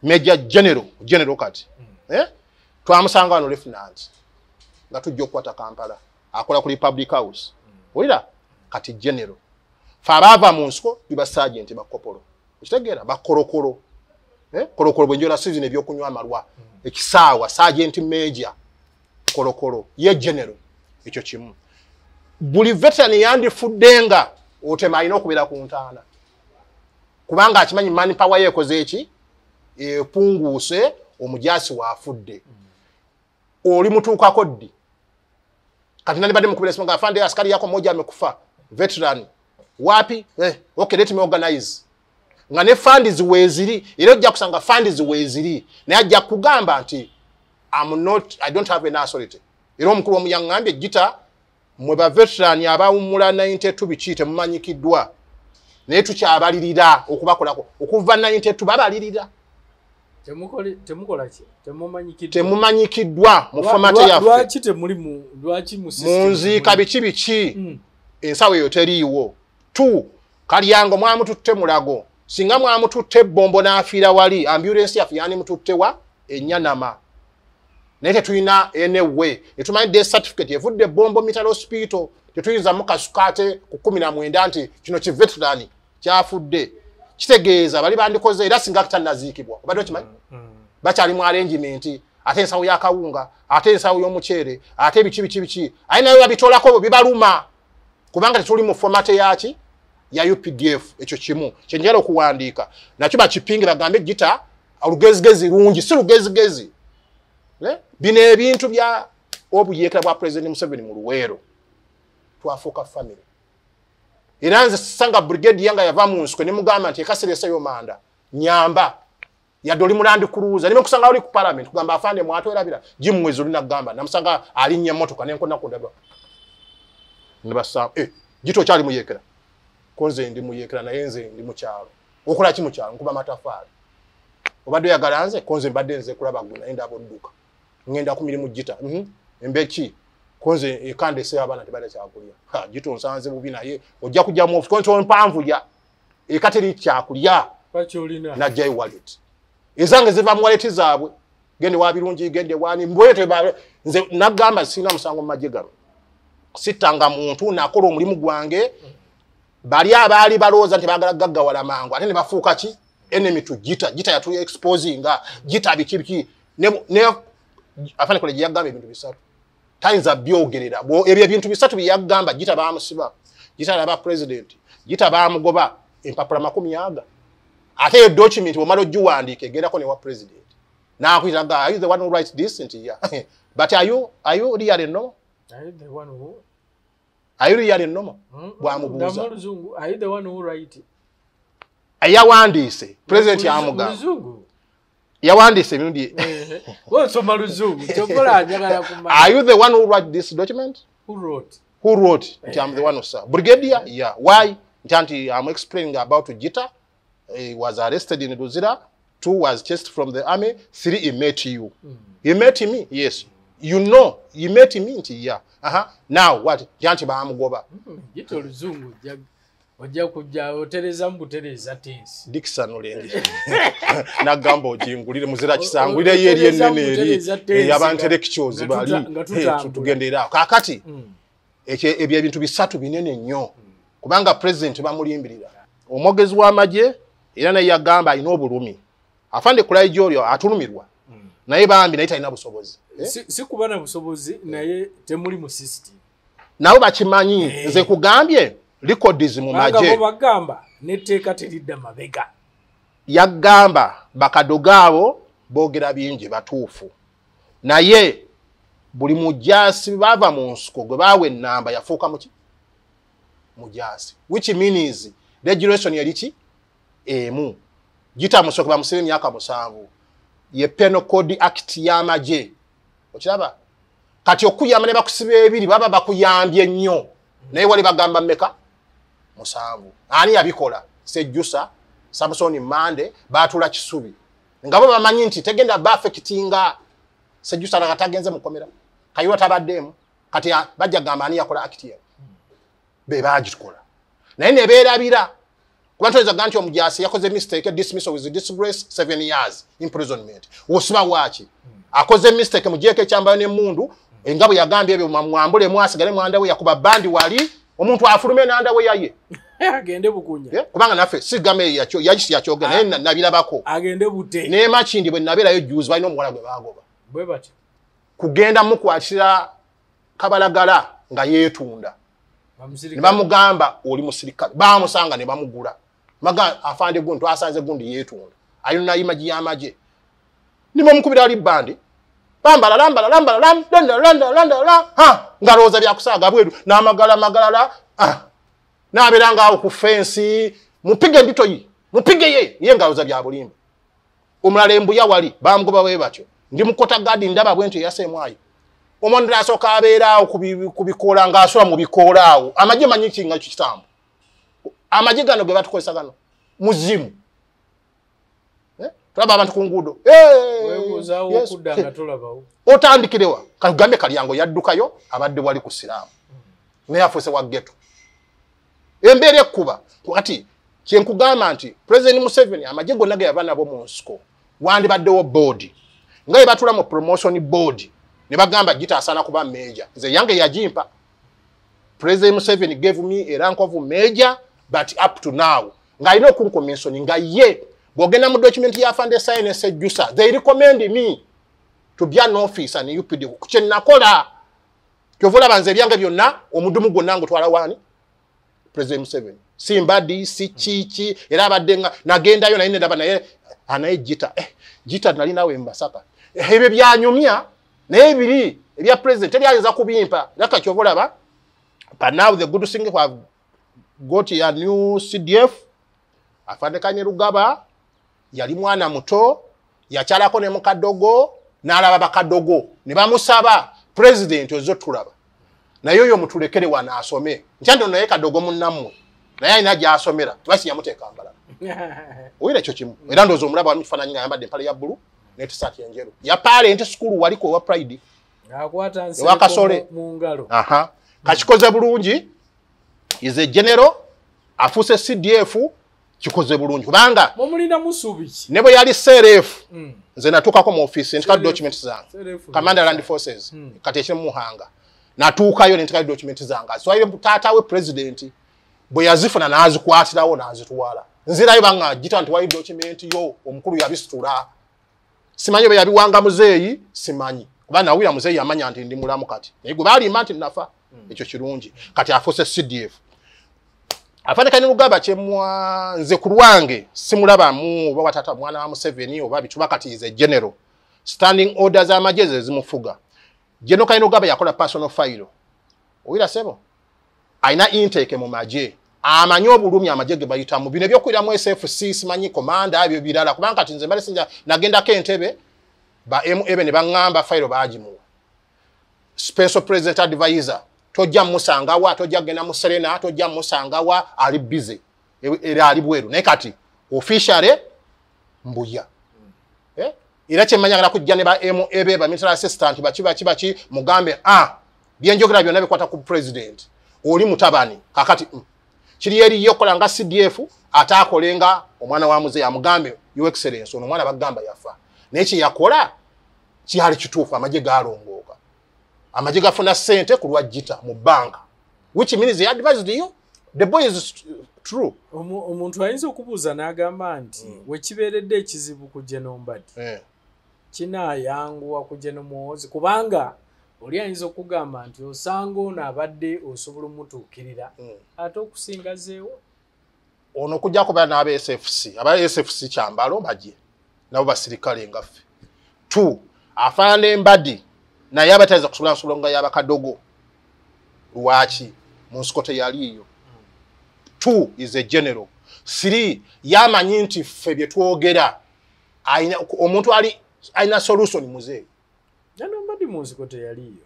Major General kati twamusanga wano lieutenant nga tujja okukwata Kampala akola ku Republic House oyira kati general farava mu nsiko biba sergeant bakopolo okitegeera bakorokoro korokoro bwenjola season ebyokunywa amalwa ekisaawa sergeant major korokoro ye general ekyo kimu buli veteran yandifuddenga otema alina okubeera ku ntaana kubanga akimanyi manpower yekoze eki epunguuse omujasi waafudde oli mutuukako ddi kati nani bade mukubira simanga afande askari yako moja amekufa veteran wapi okay let me organize ngane funds weziri ero jja kusanga funds weziri naye ajja kugamba nti I don't have an authority ero mukuru omuyangambe gita mwe ba veteran abawumula 92 bichite mumanyikiddwa naye tukyabalirira okubakolako okuva 92 babalirira temumanyikiddwa mu format yaffe lwaki munziika biki ensawo eyo teriiwo 2 Kalyango mwamututte Mulago singa mwamututte Bombo n'afiira wali ambulance yafu yani mututte wa Enyanama nete tuina enewe etumanyi death certificate evudde Bombo Mitalo Hospital tetuyinza mukasukate ku 19 nti kino ki veteran kyafudde kitegeeza bali bandikoze era singa kitanaziikibwa obadde okimanyi bakyali mu arrangement ate ensawo yakawunga ate ensawo y'omuceere ate biki ayinayo babitolako bibaluma kubanga tetuli mu format yaki ya UPDF ekyo kimu kyenjala okuwandiika nakyo bakipinge bagambe gita olugezigezi lungi si lugezigezi bino ebintu bya obuyeekera bwa President Museveni mu Luweero twafuuka family era nze sanga brigade yanga yava mu nsiko ne mugamba nti ekaseresa yo manda nyamba yadoli mulandi kuruza nime kusanga oli ku parliament kugamba afande mwatwerabira jimwezi olina gamba namusanga alinya motoka nenkona kundaba nibasa jito kyali muyekera konze ndi muyekera na yenze ndi mukyalo okola ki mukyalo nkuba matafali obadde yagalanze konze mbadde nze kulaba guna enda abodduka ngenda kumiri mu jita embeki konze ekande se abana tebale kyakulya jito nsanze bubi naye ojja kujja mu konzo mpanvu ya ekateri kyakulya pacholina na jay wallet ezange ziva mu wallet zaabwe gende wabirungi gende wani mbwete ba nze nagamba sina musango majegalo sitanga muntu nakola omulimu gwange bali abali baloza nti bagala gagga wala mangu ate ne bafuuka ki enemy to jita yatu exposing jita bikibiki ne afane kole yagamba ebintu bisatu tayinza byogerera bo ebyo ebintu bisatu byagamba jita bamusiba jita laba president jita bamugoba empapula 10 ate document omalo juwandike gerako ne wa president na kuitaga are you the one who writes this into here but are you really no are you the one who are you really no bwamubuza are you the one who write ayawandise president yamuga yawandise minundi so maluzungu chokola njagala kumanya are you the one who wrote this document who wrote I'm the one who sir brigadier yeah why ntanti I'm explaining about Jita. He was arrested in Luzira. 2 was chased from the army. 3 he met you. He met me, yes. You know, he met me. Yeah. Now what? Janti bamugoba. Jito luzungu ojja kujja otereza mbutereza tensi. Dickson olenge. Na gambo ojingulire muzira kisangulire yeri enene eri. Yabantelekchozi bali. Tugendera. Kakati. Ebyo ebintu bisatu binene nnyo. Kubanga president bamulimbirira. Omwogezi w'amagye era naye yagamba alina obulumi afande Kulaijolyo atulumirwa naye bambi naye talina busobozi si kuba na busobozi naye temuli mu system nabo bakimanyi nze kugambye records mu magye abo bagamba netteeka teridda mabega yagamba bakadogaabo boogera bingi batuufu naye buli mujasi bava mu nsiko gwe baawe ennamba yafuuka muki mujasi which means regulation yalichi emu Jita musoko bamusebe myaka 7 ye Penal Code Act ya maje okiraba kati okuyamba ne bakusibe 2 baba bakuyambye nnyo naye wali bagamba mmeka 7 ani yabikola Sejjusa Samson Mande batula kisubi ngabo bamanyi nti tegenda bafekitinga Sejjusa nakatagenze mukomera kayiwa tabaddemu kati bajja gamba ani yakola act ye be bagikola naye ne beerabira kubantu ezaganti omujasi yakoze mistake dismissal with disgrace 7 years imprisonment wosima wachi akoze mistake mujeke kyambayo ne mundu engabo yagambye ebyo mwambule mwasigale mwandawe yakuba bandi wali omuntu afulume nandawe yaye agende bukunya kubanga nafe sigame yakyo yagisi yakyoga naye nabirabako agende bute ne machindi bwe naberayo juzi balino omwala gwe bagoba bwe bati kugenda mukwatira kabalagala nga yeetunda ne bamugamba oli musirikale bamusanga ne bamugula maga afande guntu asanze gundi yeetunda ayina imaji yamaje nimo mukubira ali bandi lambala ngaroza byakusaga bweru namagala nabiranga awo ku fence mupige mbito yi mupige ye ngaroza bya bulimba omulalembu ya wali bamugoba we batyo ndi mukota gadi ndaba bwento yasemwayo omondra asoka abera kubikola nga asula mu bikola awo amaje manyiki nga kitambo amaje gano ge batukozesa gano muzimu tulaba abantu ku ngudo webuzawo okudanga tulabawo otandikirewa kagambe kalyango yaddukayo abadde wali ku siramu ne yafuse wa ghetto Embeera ekkuba kati kyenkugamba nti President Museveni amagye gonna ge yava nabo mu nsiko wandibaddewo board nga batula mu promotion board ne bagamba Gita asaana kuba major nze yange yagimpa. President Museveni gave me a rank of major but up to now nga alina okunkomensioni nga ye bw'ogenda mu document ya Afande Science Jusa they recommend me to be an officer in UPD kye nakola kyovula banze byange byonna omudumu gwonna ngutwala wani President Museveni simbadi si chichi era abadde nagendayo naye ndaba naye anaye Gita nali nawe Mbasaka ebyo byanyumya naye biri ebya president teyayinza kubimpa laka kyovula ba. But now the good thing have got a new CDF. Afande Kanyerugaba yali mwana muto yakyalako ne mukadogo n'alaba bakadogo ne bamusaba president ozotulaba naye oyo mutulekere wana asome nkyando naye kadogo munnammwe naye alina gy'asomera tubasi yamuteeka mbala oyira ekyo kimu era ndowooza omulaba wamukifaananyi nga ayambadde empale ya bbulu ne tisaati enjeru ya parent school waliko owa pride ewakasole mu ngalo. Kachikoze bulungi is a general afuse CDF kikoze bulungi kubanga mumulinda musubiki nebo yali CRF nze natukako mu office ntika documents zange Commander Land Forces kati ekye muhanga natukayo ntika documents zange so ile tata we president bwe yazifuna nazikwatirawo nazitwala nzirayo banga Gita ntwali document yo omukulu yabisitula simanyi bwe yabiwanga muzeeyi simanyi kubanga awira muzeeyi amanya nti ndi mulamu kati yego bali manti nafa ekyo kirungi kati afuse CDF. Afande Kanyerugaba kyemwa nze ku lwange simulaba mu oba watata mwana wa Museveni oba bituba kati is a general standing orders amajeze zimufuga. General Kanyerugaba yakola personal file oyira sebo aina intake mu maje amanyi obulumi amajege bayita mu bino byokwira mu SFC simanyi commander abyo birala kubanga kati nze mbale sinja nagenda kentebe ba MB ne bangamba file baajimu special president advisor tojja musangawa tojja gena mu Serena tojja musangawa ali busy era ali bweru naye kati officially mbuya era kyemanya ngala kujja ne ba MB ba military assistant bachi mugambe byenjogera byonna bikwata ku president oli mutabani kakati kiri eri yokola nga CDF atakolenga omwana wa muze ya mugambe your excellence ono mwana bagamba yafa nechi yakola kihali kituufu amaje galongoka amaje gafuna sente ku lwa Gita mu banka which means he advised you the boy is true. Omuntu ayinza okubuuza n'agamba nti wekibeeredde ekizibu ku General Mbadi kinaayanguwa ku General Muhoozi kubanga oli ayinza okugamba nti osanga ono abadde osobola omutuukirira ate okusingazeewo ono kujja kuba n'aba SFC aba SFC kyambalo baje nabo basirikale ngaffe 2 Afande Mbadi naye abatayinza kusobola nsonga y'abakadogo lwaki mu nsiko teyaliyo 2 is a general 3 yamanyi nti ffe bye twogera omuntu ali alina solution muzeeyi General Mbadi mu nsiko teyaliyo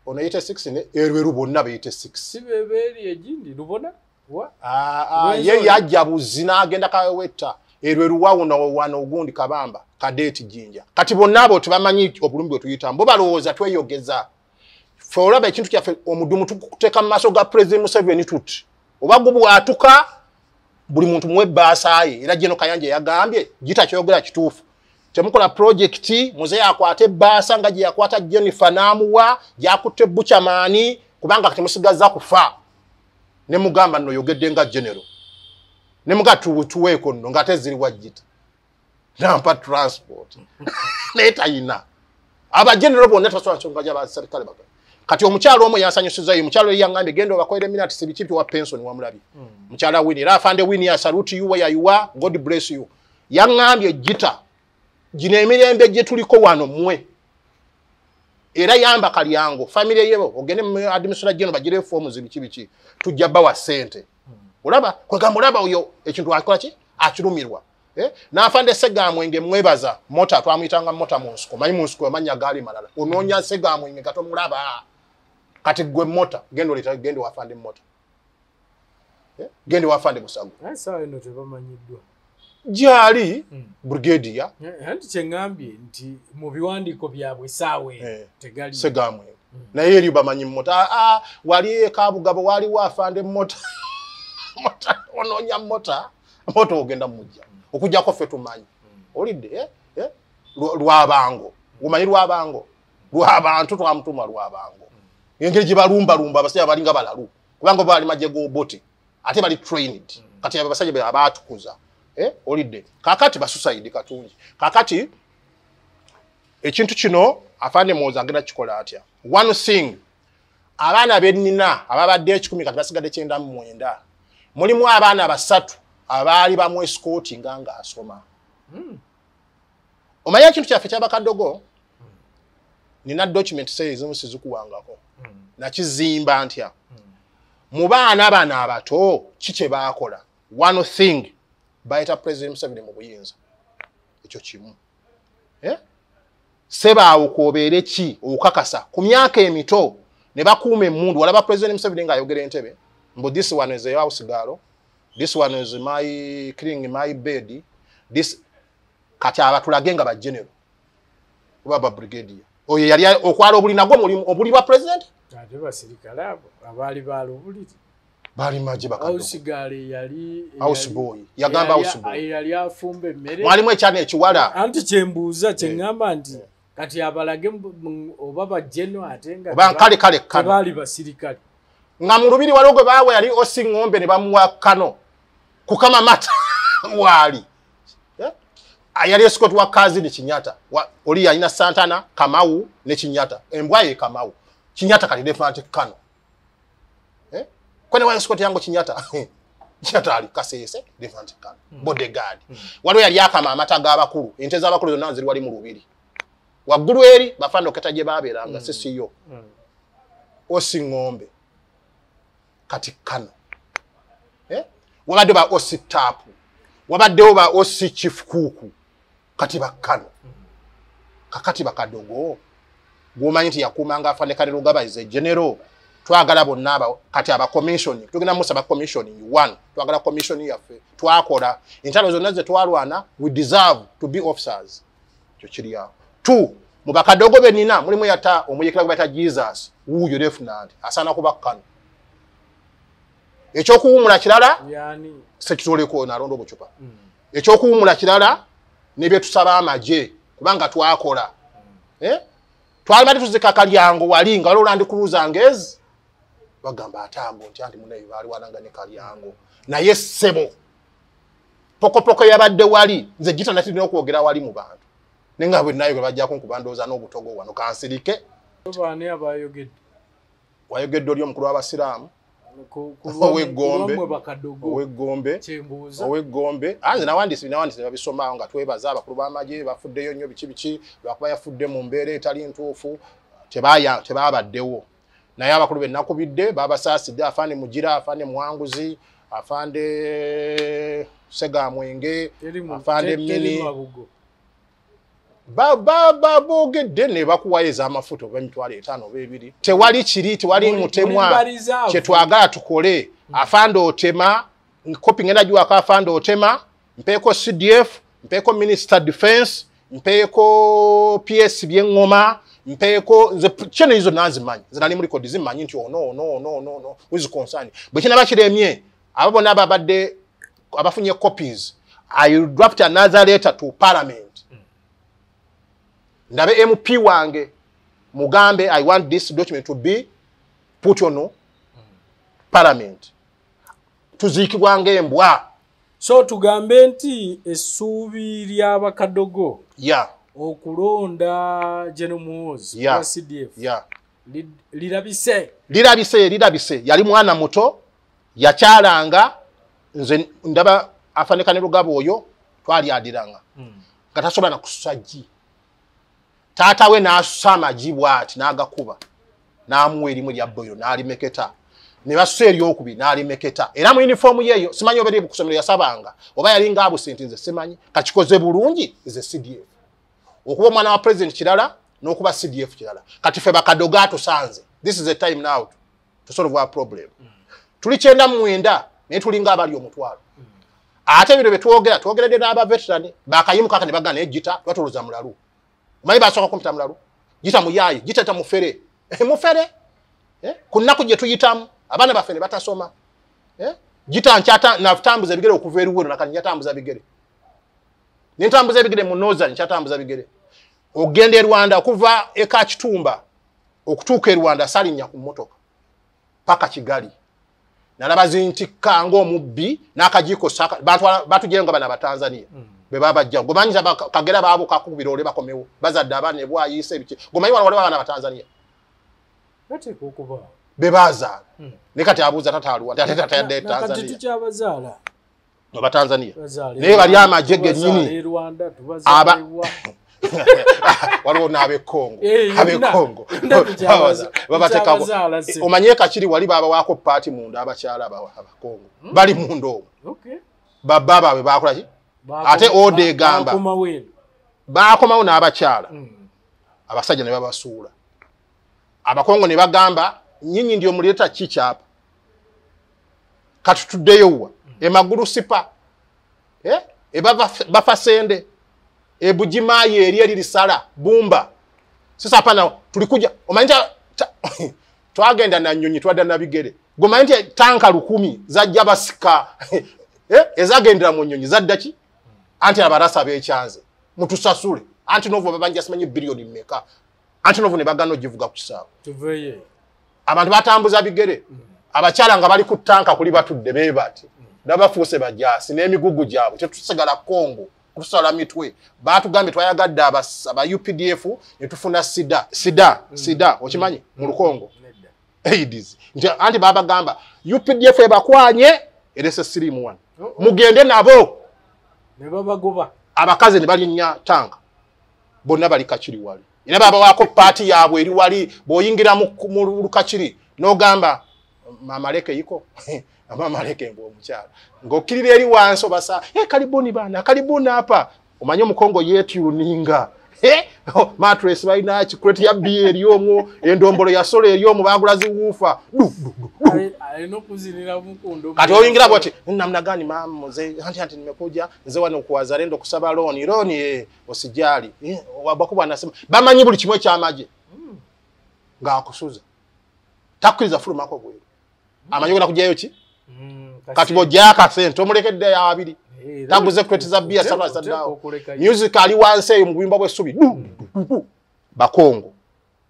ono yite 6 ne erweru bonna bayite 6 sibebeeri egindi lubona wa ye yajja buzina agenda kawetta erweru wano ogundi kabamba kadeti jinja kati bonna abo tubamanyi obulumbi otuyita mbo balowooza tweyogeza fe olaba ekintu kyaffe omudumu tukuteeka mu maaso ga President Museveni tuti oba gubu atuka buli muntu muwe baasaaye era General Kayanja yagambye Gita kyogera kituufu temukola project muze yakwate baasa nga gye yakwata Jennifer Namuwa yakutte Buchamani kubanga temusigaza kufa ne mugamba nno yogedde nga general ne mugatu tuweko nno nga teziri wa Gita nampa transport leta ina aba general bonna tasobola nsonga y'aba serikale baga kati omukyalo omu yansanyusiza ye mukyalo yangambe gendo bakoere minute sibikipi wa pension wa mulabi mukyala wini era Afande wini ya salute you where you are God bless you yangambye Gita gino emirembe gye tuliko wano mwe era yamba kalyango family yebo ogende mu administrative general bagire form zibiki tujja bawa sente olaba kwegamba olaba oyo ekintu akola ki akirumirwa na Afande Segamwenge mwebaza mota twamuyitanga mota mu nsiko manyi mu nsiko amanya gali malala ononya Segamwenge gato mulaba kati gwe mota gendo wa Afande mota gendo wa Afande Musago sawa eno tebamanyiddwa jali brigadier anti kyengambye nti mu biwandiiko byabwe saawe tegali Segamwenge naye eri bamanyi mota wali ekabugabo wali wa Afande mota ononya mota ogenda mujja okujjako ffe tumanyi olidde lwabango umanyi lwabantu twamutuma lwabango engeri gye balumbalumba abasajja balinga balalu kubanga bali majje g'oboti ate bali trained kati abasajja abaatukuza olidde kakati basuicide katungi kakati ekintu kino afande moza agenda kikola atya one thing abaana bennina ababadde 10 kati basigadde 9 mulimu abaana basatu abaali bamu escort nga asoma omanya ekintu kyaffe kyabakadogo nina document ezimu sizikuwangako nakizimba ntya mu baana bano abato kikye baakola one thing bayita President Museveni mu buyinza ekyo kimu sebaawo kwobeere ki okukakasa ku myaka emito ne bakuuma emmundu walaba President Museveni ng'ayogera entebe mbu this one is a house girl, this one is my cleaning my bed, this kati abatulage nga ba general oba ba brigadier oyo yali okwala obuli nagwo obuli bwa president ate basirikale abo abaali balubuliti bali maji bakado house girl yali house boy yagamba house boy yali afumbe mmere mwalimu ekyane ekiwala anti kyembuuza kyengamba nti kati abalage oba ba general atenga oba kale bali basirikale nga mu lubiri waliwo gwe baawe yali osingombe ne bamuwa kano kukama mata wali ayali escort wa kazi ni Kinyata oli yalina Santana Kamau ne Kinyata embwaye Kamau Kinyata kali defante kano kwene wa escort yango Kinyata Kinyata ali kasese defante kano bodyguard waliwo yali akama amata g'abakulu ente z'abakulu zonna ziri wali mu lubiri waggulu eri bafando ketaje baberanga sisiyo osingombe kati kano wabadde ba osi tapu wabaddewo ba osi chifukuku kati bakano kakati bakadogo gwomanyi nti yakuumanga afandekane Rugaba general twagala bonna aba kati aba commission tugenda musaba commission 1 twagala commission yaffe twakola entalo zonna ze twalwana we deserve to be officers kyo kiri awo 2 mu bakadogo benina mulimu yata omuyekera kubata Jesus wuyo definitely asana kuba kano ekyokuwumula kirala yani sekitoleko narondo buchupa ekyokuwumula kirala nebye tusaba amaje kubanga twakola twalibadde tuzika kalyango walinga wali olandi kuluza ngezi bagamba atango nti andi munayi bali wananga ne kalyango naye sebo poko yabadde wali nze gita natiri n'okwogera wali mu bantu nenga bwe nayo bajja kunkubandoza n'obutogo wano kansirike bane abayogedde wayogedde oli omukulu w'abasiraamu owegombe anze nawandisi babisoma nga twebaza abakulu b'amagye bafuddeyo nnyo biki lwakuba yafudde mu mbeera etali ntuufu tebabaddewo naye abakulu be nakubidde babasaasidde afande Mugira afande Muwanguzi afande Segamwenge afande Mini bogedde ne bakuwayeza amafuta oba emitwalo 5 oba 2 tewali kiri tewali mutemwa kye twagala tukole afande otema kopi ngenda jua ka afande otema mpeko CDF mpeko Minister Defense mpeko PS byengoma mpeko nze chene hizo nazimanyi zinali muri kodi zimanyi nti no with concern bwekina bakiremye abo naba badde abafunye copies I dropped another letter to parliament ndabe MP wange mugambe I want this document to be put on parliament tuzikibwange embwa so tugambe nti essuubi ly'abakadogo okulonda General Muhoozi wa CDF lirabise yali mwana muto yakyalanga nze ndaba afandekane Rugaba oyo twali adiranga katasoba na kusaji tata we n'asusa amajibu ati n'agakuba n'amuwa erimu lya boyo n'alimeketa ne basusa eryokubi n'alimeketa era mu uniform yeyo simanyi oba eri ku ssomero yasabanga oba yali ngaabu sente nze simanyi kakikoze bulungi ze CDF okuba omwana wa president kirala n'okuba CDF kirala kati ffe bakadogo atusanze this is the time now to solve our problem tuli 9 naye tulinga abali omutwalo ate bino twogeredde n'aba veteran bakayimuka kati bagana ejita batuluza mulalu mayi basoka kumpita mulalu jita muyayi jita ta mufere kunnaku je tuyitamu abana bafene batasoma Gita nchata nafutambuza bigere okuva eruwero nakati nyatambuza bigere. Nintambuza bigere mu Northern nchatambuza bigere. Ogende Rwanda okuva eka Kitumba okutuuka Rwanda salinya ku motoka. Paka Kigali. Nalabazi nti kango omubbi n'akajiko saka batu jenga bana Batanzania. Bebaba jja. Gomanyiza kagera baabo kakubirole bakomewo. Bazadde abana ebwayise biki. Gomanyi wale bana Batanzania. Nate kukuba. Bebaza. Nekati abuza tataluwa. Tateta Tanzania. Nakati tukyabazala. Batanzania. Naye bali amajege nyini. Rwanda tubazalibwa. Waliwo n'abe Kongo. Abe Kongo. Babateka omanyeka kiri wali baba wako party munda abakyala aba Kongo. Bali mundo. Okay. Baba babe bakola ki? Ate ode gamba. Bakomawo n'abakyala. Abasajja ne babasuula. Abakongo ne bagamba nyinyi ndio muleta chichapa. Katutuddeyo wa. Emaguru sipa. Ebaba bafasende. Ebujimaye eri lisala bumba. Sasa hapana tulikuja omanja twagenda na nyonyi twada na bigere. Gomanje tanka 10 zajja basika. Ezagendera mu nyonyi zaddaki. Anti abarasa bechanze. Mutusasule. Anti novo babanja simanyi bilioni mmeka. Anti novo ne bagano jivuga ku kisaabo. Tuveye. Abantu batambuza bigere. Abakyala nga bali ku tanka kuli batudde bebati. Nabafuuse bajasi n'emigugu gyabo. Tetusigala Kongo. Kusala mitwe batugambe twayagadde aba UPDF netufuna sida okimanyi mu Lukongo AIDS nti anti baba gamba UPDF ebakwanye erese sirimu 1 mugende nabo ne baba goba abakaze ne balinya tanka bonna bali kachiri wali ina baba wako party yabwe eri wali boyingira mu lukachiri no gamba mama leke yiko Mama leke mbo omukyala. Ngokirira eri wanso basa, karibuni bana, karibuni hapa. Omanye Mukongo yetu uninga. Mattress bayina chikreti ya biye eriyomo, endombolo ya sole eriyomo bagulazi wufa. Alino kuzinira Mukondo. Kati oyingira bwati, namna gani mama muze, anti nimekuja, nze wano kuwazalendo kusaba loan osijali. Wabakuba anasema, bamanyi buli kimwe kyamaje. Nga akusuza. Takuriza fuluma ako bwe. Amanyi na kujayo ki? Kati bojaka sente omulekedde ya abiri taguze kwetiza bia sala sadao music ali wanse mu bwimba bwe subi Bakongo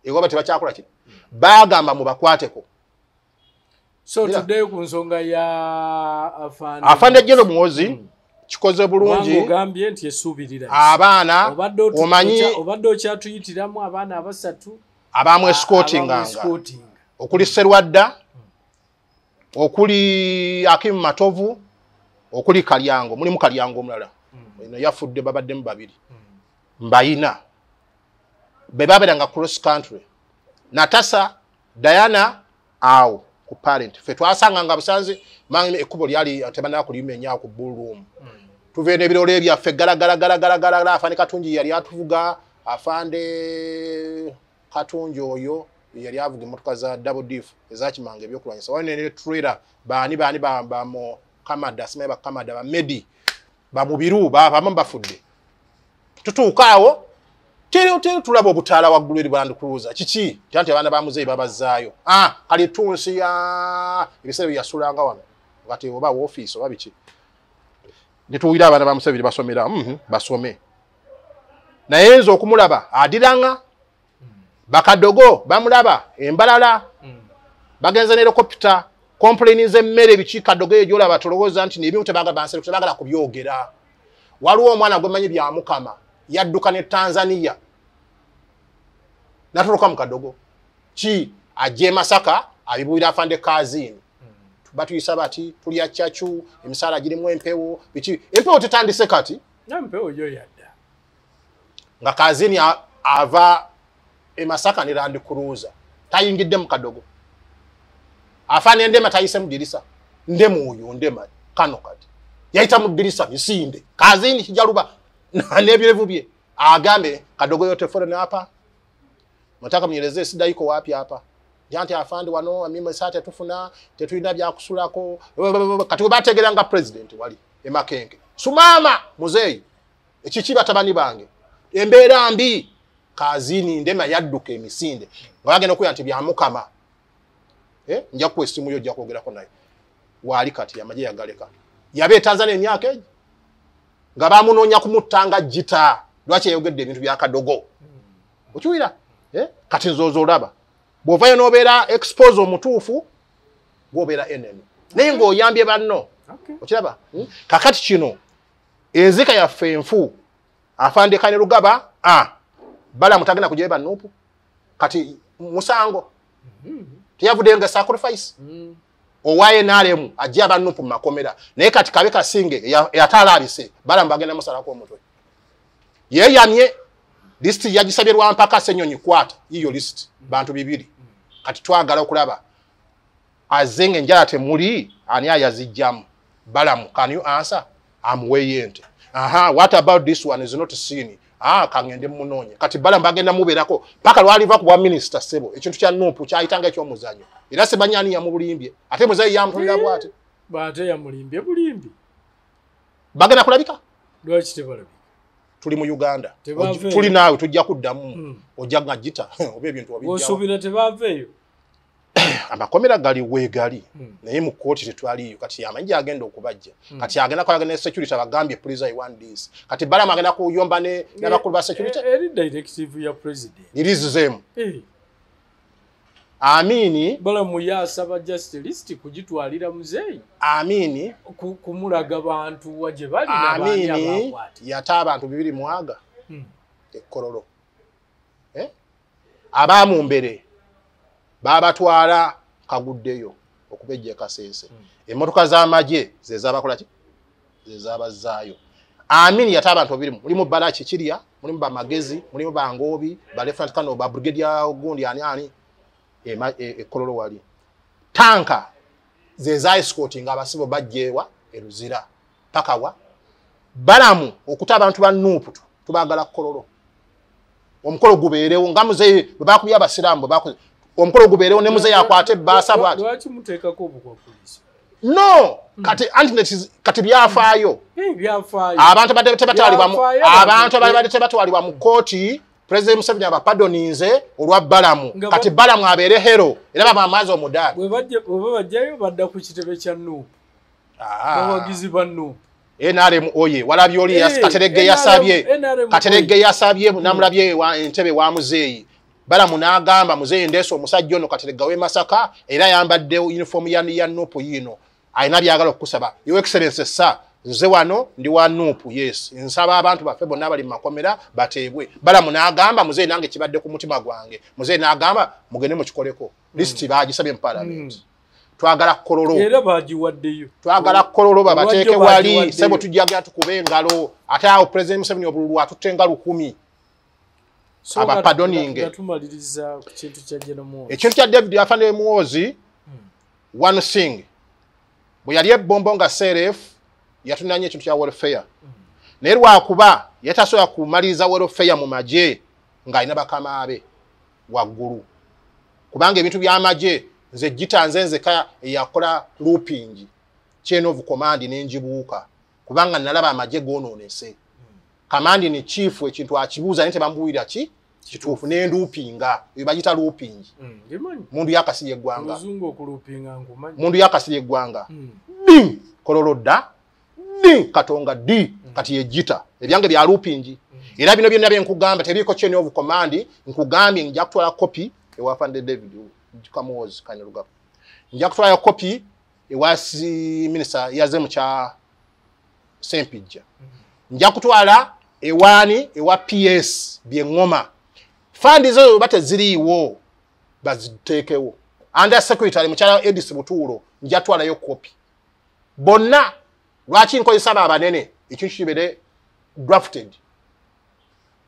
ego bati bakyakola ki bagamba mu bakwateko. So today ku nsonga ya afande jeno muozi kikoze bulungi ngambye nti esubirira abaana omanyi obadde kyatuyitiramu abaana abasatu abamwe escorting okuli Serwadda okuli Akim Matovu okuli Kalyango mulimu Kalyango omulala eno yafudde babaddemu babiri mbayina bebabera cross country Natasa Diana awo ku parent fe twasanga nga busanze manyi ekubo lyali atebana kulimenya ku ballroom tuvene ebirole byaffe gara afande Katunji yali atuvuga afande Katunji oyo yali avuga emotoka za double diff ezakimanga ebyokulwanyisa wane ne trailer bani ba mo Kamada simeba Kamada ba Medi ba mubiru ba bafudde tutuukaawo tere tulaba obutaala waggulu eri Land Cruiser kiki tanti abana bamuzeyi babazaayo kali tunsi ya ebisebe yasulanga wano ngati oba office oba biki nituwira abana bamusebiri basomera basome naye nzo okumulaba adiranga Bakadogo bamulaba embalala bagenza ne helicopter complaining emmere biki Kadogo ejola batologoza nti nebyo tebaga bansere tebagala kubyogera waliwo omwana gwemanyi bya Mukama yadduka ne Tanzania natuluka mu Kadogo ki aje Masaka abibuira afande kazini batuyisa bati tulya chachu emisala girimu empewo biki empewo tetandise kati empewo yo yadda nga kazini ava Masaka ni Land Cruiser tayingidde mu Kadogo afane ndema tayise mu dirisa ndemu uyu ndema kano kati yaita mu dirisa misinde kazini kijaluba nebyevu bye agambe Kadogo yote fore na hapa nataka mnielezee sida iko wapi hapa janti afande wano amime sate tufuna tetulina bya kusulako kati bategeranga president wali Makenge sumama muzeyi ekikiba tabani bange embeera mbi kazini ndema yadduka emisinde bagenda okuya nti bya Mukama nja ku esimu yo jja kwogerako naye wali kati amaje yagaleka yabe Tanzania emyaka egi nga bamunoonya kumutanga jita lwaki yayogedde ebintu bya kadogo okiwira kati nzozo olaba bw'ovayo n'obeera expose omutuufu gw'obeera enemy naye ng'oyambye banno okiraba kakati kino enzika yaffe enfu afandikane Lugaba bala mutagenda kujja eba Nuupu kati musango tiyavudde nga sacrifice owaye nalemu ajja aba Nuupu mu makomera naye kati kabe kasinge yatalabise bala mbagenda musalako omutwe yeyamye list yagisabirwa mpaka Senyonyi kwata iyo list bantu bibiri kati twagala okulaba azenge njala temuli ani ayazijjamu balamu can you answer amweyente what about this one is not seen kangende munonye kati bala mbagenda muberako paka lwaliva ku minister sebo ekintu kya Nuupu kyayitanga ekyo muzanyo era sebanyani ya mubulimbye ate muzayi yamtulira bwate bate ya mulimbye bulimbi bagenda kulabika lwaki tebalabika tuli mu Uganda tuli naawe tujja kuddamu ojja jita oba ebintu wabijja osubira tebaveeyo amakomera gali wegali naye mu kooti tetwaliyo kati amanja agenda okubajja kati agenda kwagenda security abagambye please I want this kati bala magenda kuyomba ne n'abakulu ba security eri directive ya president release them Amini bala muyasa ba justice kugitwalira muzeyi Amini kumulaga bantu waje bali na bani abakwati yata abantu bibiri mwaga ekololo abamu mbere baba twala kaguddeyo okubejja Kasese emotoka za maje zezaba kolaki zezabazaayo Amini yata abantu bibiri mulimu balachi kiriya mulimu ba magezi mulimu ba ngobi ba lieutenant colonel ba brigadier gundi ani ekololo wali tanka zeza escorting abasibo bajjewa eruzira pakawa balamu okuta abantu ba Nuupu tubagala kololo omukolo gubeerewo ngamuze bakubya abasirambo bakoze omukolo gubeerewo ne muze yakwate basa bwati lwaki muteekako obukwa police no kati antinet kati byafaayo byafaayo abantu badde tebatwalibwa mu kooti President Museveni abapadoninze olwa balamu kati balamu abeere hero era baba amazi omudala bajjayo badda ku kitebe kya Nuupu bawagizi ba Nuupu NRM oye walabye oli Katerege yasabye namulabye entebe wa muzeeyi balamu n'agamba muzeeyi ndeso omusajja ono Katerege we Masaka era yambadde uniform ya Nuupu yino ayina byagala okusaba your excellency sir nze wano ndi wa Nuupu yes nsaba abantu baffe bonna bali makomera bateebwe balamu n'agamba muzeeyi nange kibadde ku mutima gwange muzeeyi n'agamba mugende mu kikoleko list bagisabye mu parliament twagala kololo era bagiwaddeyo twagala kololo babateeke wali sebo tujjaga tukube engalo ate awo President Museveni obululu atutte engalo 10 aba pardoning tumaliriza ku kintu kya Jenomo ekintu kya David afande muwozi one thing bwe yali ebombo nga seref yatunanye ekintu kya welfare naye lwakuba yatasobola kumaliriza welfare mu maje nga alina bakama abe waggulu kubanga ebintu by'amaje nze gitanze nzeka yakola looping chain of command n'enjibuuka kubanga nalaba amaje gonoonese command ni chief ekintu akibuuza naye tebambuulira kituufu n'enduupinga eyo bagita looping mundu yakasirya eggwanga mundu yakasirya eggwanga ding kololo dda ding katonga di kati yejita ebyange bya looping era bino byonna byenkugamba tebiiko chain of command nkugambye nja kutwala copy ewafande David Kamuwozi Kanyarugaba nja kutwala copy ewasi minister yaze mu kya Sempijja nja kutwala ewani ewa PS byengoma fandi zo bate ziriwo bazitekewo under secretary mukyala Edis Butuulo nja twala yo copy bonna lwaki nkozesa abanene ekintu kibere drafted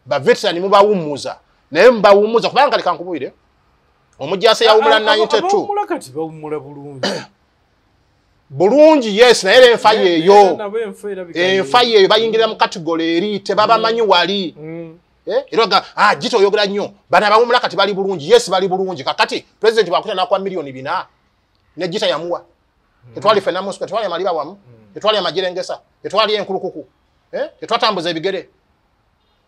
ba veteran mubawumuza naye mbawumuza kubanga kali kankubwire omujjase yawumula 92 mulakati bawumula bulungi yes naye enfa yeyo bayingira mu category eri tebabamanyi wali eroga jito oyogera nnyo bana bawumula kati bali bulungi yes bali bulungi kakati president bakuta nakwa milioni 4 ne jita yamuwa etwali fenamus etwali maliba wamu etwali amajirengesa etwali enkulukuku etwatambuza ebigere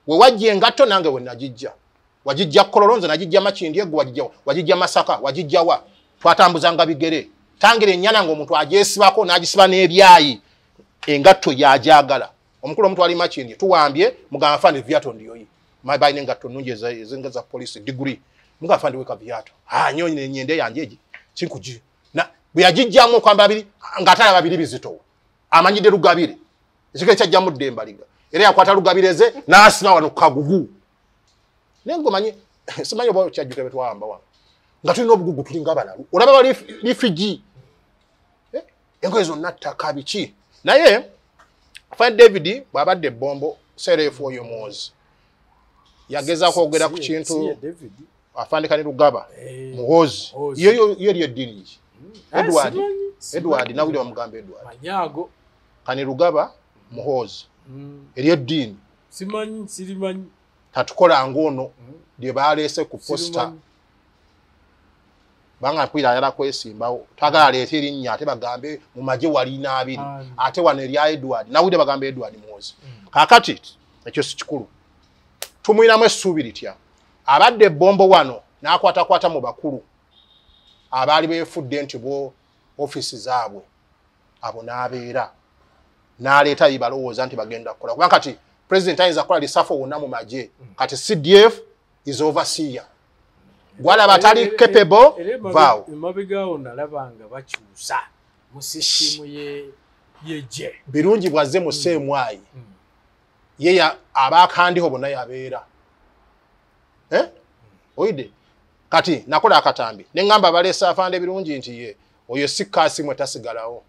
we wajje engatto nange we najijja wajijja kololonze najijja makindi ego wajijja Masaka wajijja wa twatambuzanga bigere tangira ennyana ng'omuntu agyesibako n'agisiba n'ebyayi engatto yajagala omukulu omuntu ali makindi tuwambye mugamba fandi viato ndiyoyi mabayine engatto nnungi ezinga za police degree mugamba fandi weka viato nyonyi n'ennyende yange egi kinkugi na bwe yagijjamu okwambala babiri ng'atala babiri bizito amanyidde Lugabire ekigere kyajjamu Ddembaliga era yakwata Lugabireze n'asiba wano kagugu nengo manyi simanyi oba kyajjuka betwamba wano nga tulina obugugu tulinga abalalu olaba bali refugee engoye zonna ttaka biki naye Fine David bw'abadde Bombo serefu oyo mwozi yageza kwogera ku kintu afandika ne Lugaba muhozi iyo eriyo eddini Edward nawulira omugamba Edward manyago kani Lugaba muhozi eriyo eddini simanyi tatukola ngono lye baleese ku posta banga mpira yala kwesimbawo twagala leeta erinnya ate bagambe mu maje wali n'abiri ate wano erya Edward nawulire bagambe Edward mwozi kakati ekyo si kikulu tumuyinamu essuubi litya abadde Bombo wano n'akwatakwata mu bakulu abaali beefudde nti bo ofisi zaabwe abo n'abeera n'aleeta yibalowooza nti bagenda kukola kubanga kati president ayinza kukola lisafo wonna mu maje kati CDF is overseer gwala batali capable vao mabigawo nalabanga bakyusa mu system yeje birungi bwaze mu semwayi yeya abakandiho bonna yabeera oide kati nakola akatambi nengamba balesa afande birungi nti ye oyo sikasi mwe tasigalawo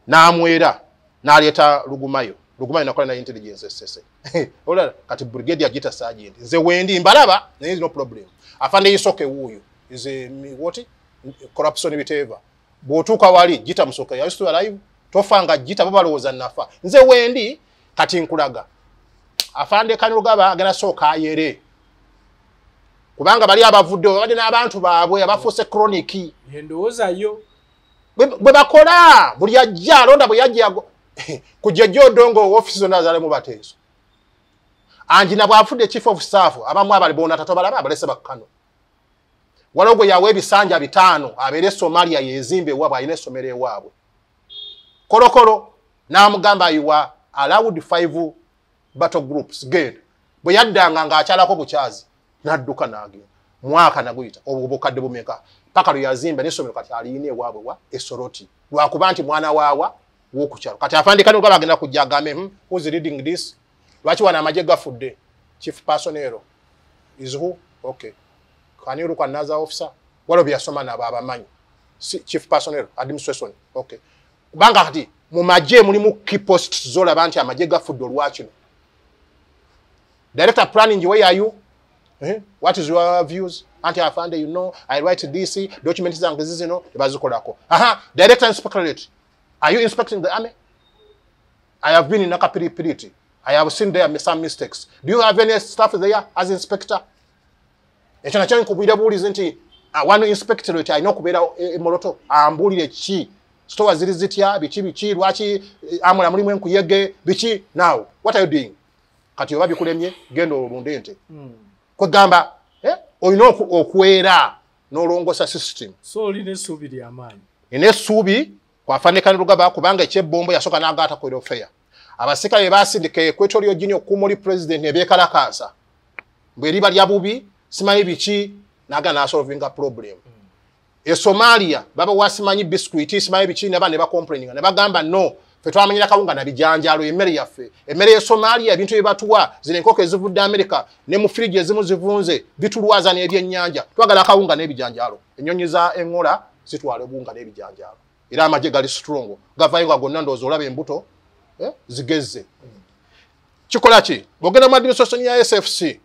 namwera naleta Lugumayo nakola na intelligence sese ola kati brigadier agita sergeant nze wendi mbalaba there is no problem afande yisoke wuyo is what corruption biteva botuka wali gita musoke ya used alive tofanga gita babaloza nafa nze wendi kati nkulaga afande Kanilugaba agana soka ayere kubanga bali abavudde bali n'abantu baabwe abafuse chronic yendoza yo bwe bakola buli ajja londa bwe yajja kujja Odongo office zonna zale mu bateeso anjina bwafudde chief of staff abamu abali bona tatobalaba abalese bakkano walogo yawe ebisanja bitano abere Somalia yezimbe wabwe ayine somere wabwe kolokolo namugamba yiwa allowed 5 battle groups gate bwe yaddanga ng'akyalako bukyazi nadduka nage mwaka naguyita obukadde bumeka paka luyazimbe n'essomero kati aline wabwe wa Esoroti lwakuba nti mwana waawa wokukyalo kati afande Kanilugaba agenda kujja agambe who's reading this lwaki wana amaje gafudde chief personnel is who okay Kaniruka naza officer walo byasoma na baba manyi chief personnel administration okay kubanga kati mu maje mulimu key posts zola banti amaje gafudde olwakino director planning where are you what is your views anti afande you know I write DC documents zangu zino bazikolako director inspectorate are you inspecting the army I have been in Nakapiripiriti I have seen there some mistakes do you have any staff there as inspector ekyo nakyo nkubira buulize nti one inspectorate I know kubeera emoloto ambulire ki store ziri zitya biki lwaki amula mulimu enkuyege biki now what are you doing kati oba bikulemye genda olunde ente kwegamba olina okwera n'olongosa system so oline essuubi ly'amaanyi ine essuubi kwafande Kanilugaba kubanga ekyebombo yasoka n'agaata ku welfare abasirikale basindika Equatorial Guinea okumuli president ebeekalakaasa bwe liba lya bubi simanyi biki naga na solving a problem Somalia baba wasimanyi biscuit simanyi biki naba ne ba complaining ne bagamba no fe twamanyira kawunga na bijanjalo emmere yaffe emmere ya Somalia ebintu ebatuwa zine enkoko ezivudde America ne mu fridge ezimu zivunze bitulwaza n'ebyennyanja twagala kawunga n'ebijanjalo ennyonyi za engola zitwale bunga n'ebijanjalo era amaje gali strong gavayinga gonna ndozo olabe embuto zigezze kikola ki bogena mu administration ya SFC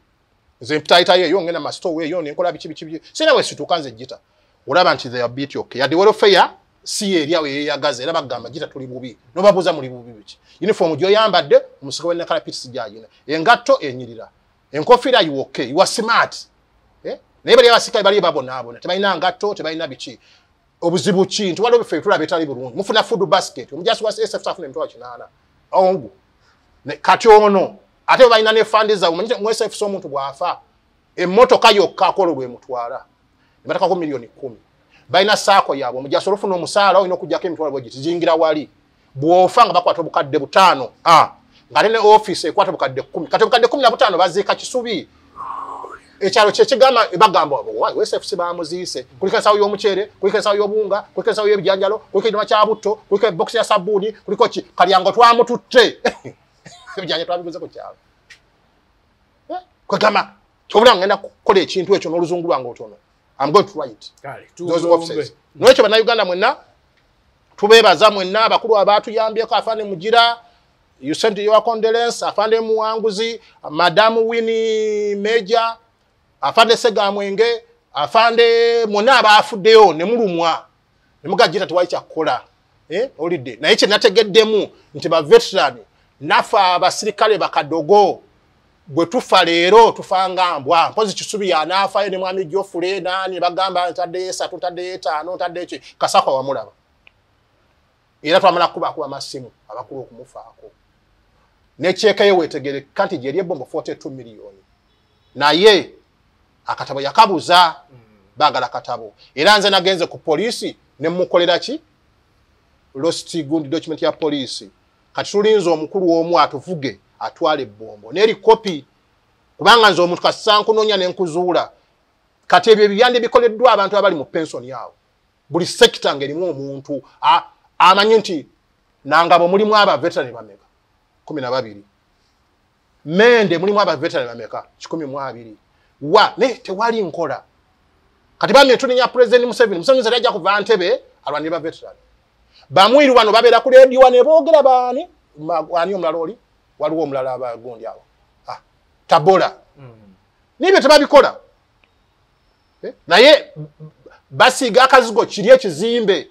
zempitaita yeyo ngena masto weyo nenkola biki sina we situkanze jita olaba nti they are bit okay ya the welfare si area we yagaze era bagamba jita tuli bubi no babuza muri bubi biki uniform gyo yambadde umusiko wena kala pits jajina engatto enyirira enkofira you okay you are smart naye bali abasika bali babona tebalina ngatto tebalina biki obuzibu ki nti waliwo bifeetu labetali bulungi mufuna food basket omujasi wa SF staff ne mtwa kinana ongu ne kati ono ate balina ne fund za umanyite mu SF so muntu bwafa emmotoka yokka akolo lwe mutwala ibataka ko milioni 10 balina saako yaabwe omujaasi olufuna omusaala olina okujjako emitwalo bwegiti zingira wali bw'ofa nga bakwata obukadde 5 ng'ate ne ofiisi ekwata obukadde 10 kati obukadde 15 baziika kisubi ekyalo kyekigamba bagamba wesefusi bamuziise kuliko ensawo y'omuceere kuliko ensawo y'obunga kuliko ensawo y'ebijanjalo kuliko ekinyuma kya butto kuliko ebokisi ya sabbuuni kuliko ki kalyango twamututte ebijanja twabiguze ku kyalo kwegamba kyobula ngenda kukola ekintu ekyo n'oluzungu lwange otono I'm going to write those offices n'ekyo bannayuganda mwenna tubeebaza mwenna abakulu abaatuyambyeko afande Mugira you sent your condolence afande Muwanguzi Madam Winnie Major afande Segamwenge afande mona abafuddeyo ne mulumwa ne mugajira tuwayi kyakola holiday naye kye nategeddemu nti ba veteran nafa abasirikale bakadogo bwe tufa leero tufanga mbwa mpozi kisubi yanaafa ne mwami Jofule nani bagamba ntadde 3 ntadde 5 ntadde eki Kasakwa wamulaba era twamala kuba masimu abakulu okumufaako nekyekayo wetegere kanti gye lyebombo 42 million naye akatabo yakabuza bagala katabo era nze nagenze ku poliisi ne mukolera ki lost gundi document ya poliisi kati tulinze omukulu omu atuvuge atwale bombo neri copy kubanga nze omuntu kasankunonya nenkuzuula kati ebyo byande bikoleddwa abantu abali mu pension yawo buli sector ngerimu omuntu amanyi nti nangabo mulimu aba veteran bameka 12 mende mulimu aba veteran bameka 12 wa ne tewali nkola kati bamye tulinya president Museveni ajja kuva Ntebe alwani ba veteran bamwiru wano babera ku radio ne boogera baani ani omulala oli waliwo omulala abagundi awo Tabola nibe tebabikola naye basiga akazigo kiri ekizimbe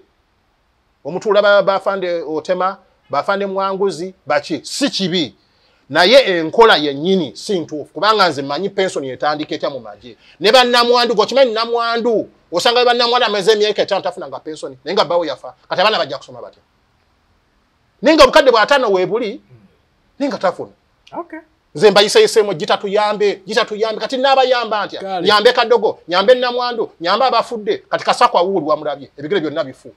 omutula bafande Otema bafande Mwanguzi bachi si kibi naye enkola yennyini si ntuufu kubanga nze manyi pension yetandika etya mu maje ne bannamwandu gokimanyi namwandu osanga bannamwandu ameze emyaka 5 tafunanga pension naye nga bawo yafa kati abana bajja kusoma batya ninga obukadde bwa 5 weebuli ninga tafuna nze mbayiseyisemu gitatuyambe kati n'abayamba ntya nyambe kadogo nyambe namwandu nyambe abafudde kati Kasakwa wuuli wamulabye ebigere byonna bifu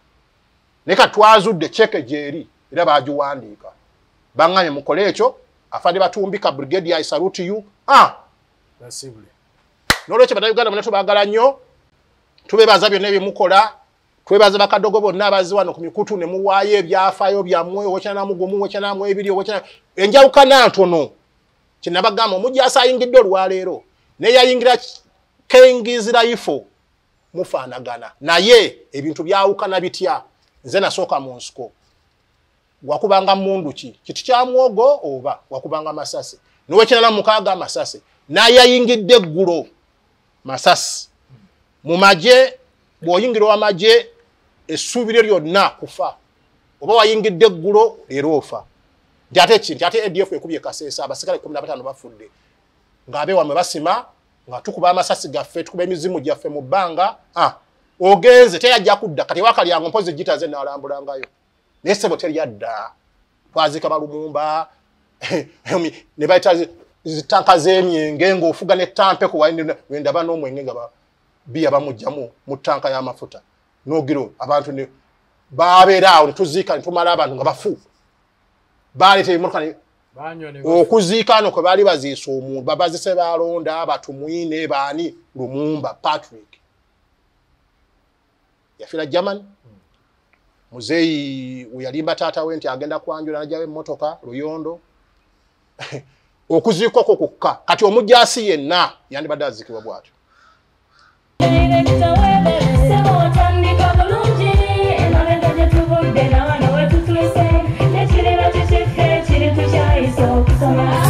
neka twazudde cheke jeri era bajuwandiika banganye mukole ekyo afande Batumbika brigade I salute you nasibule nolweche Bannayuganda mwe tubagala nnyo tubebaza byonna ebimukola twebaza bakadogo bonna abaziwano ku mikutu ne muwaayo ebyafaayo byammwe wokyana namugumu wokyana mu ebiri wokyana enjawukana ntono kinabagamba omujjasa ayingidde olwaleero ne yayingira kengizira ifo mufaanagana naye ebintu byawukana bitya nze nasooka mu nsiko wakubanga mundu kiti kya mwogo oba wakubanga masasi niwekina na mukaaga masasi nayayingidde eggulo masasi mu maje bwoyingirwa amaje essuubire lyonna kufa oba wayingidde eggulo leero ofa ate ADF ekubye Kaseesa abasikale 15 bafudde ng'abe wamwe basima nga tukuba amasasi gaffe tukuba emizimu gyaffe mu bbanga ogenze teyajja kudda kati wakalyango mpozi gitaze nalambulangayo nesebo teriyadda twazika balumumba ne bayita zitanka z'emyenge ng'ofuga ne tampe ku wenda bano omwenge nga biya bamujjamu mu tanka y'amafuta n'ogiro abantu ne babeera awo ne tuziika ne tumala abantu nga bafu baleeta ebimotoka okuziika ano kwe baali baziisa omuntu babazise balonda batumwine baani Lumumba Patrick yafira German muzeyi uyalimba tata we nti agenda kwanjula najawe emmotoka Luyondo okuziikwa kokukka kati omujjaasi yenna yandibadde azikibwa bwatyo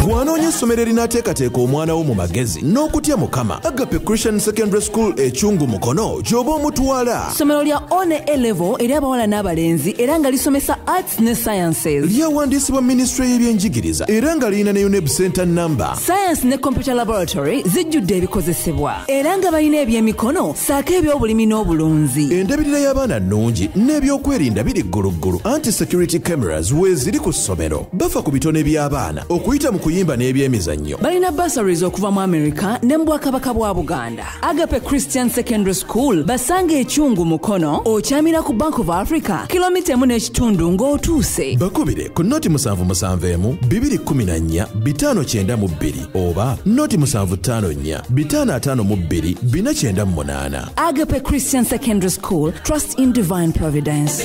Bw'anoonya essomero erinaateekateeka omwana wo mu magezi n'okutya Mukama, Agape Christian Secondary School ekyungu Mukono gy'oba omutwala. Ssomero lya one A-level eri abawala n'abalenzi era nga lisomesa arts ne sciences. Lyawandiisibwa Ministry y'ebyenjigiriza era nga lirina ne UNEB Center number. Science ne computer laboratory zijjudde ebikozesebwa era nga balina ebyemikono saako eby'obulimi n'obulunzi. Endabirira y'abaana nnungi n'ebyokwerinda biri gguluggulu. Anti-security cameras weeziri ku ssomero. Bafa ku bitone by'abaana okuyita mu kuyimba n'ebya n'ebyemizannyo. Balina bursaries okuva mu America ne Bwakabaka bwa Buganda. Agape Christian Secondary School basange ekyungu Mukono okyamira ku Bank of Africa kilomita 1.5 ng'otuuse. Bakubire ku noti 771 214 592 oba noti 754 552 498. Agape Christian Secondary School, trust in divine providence.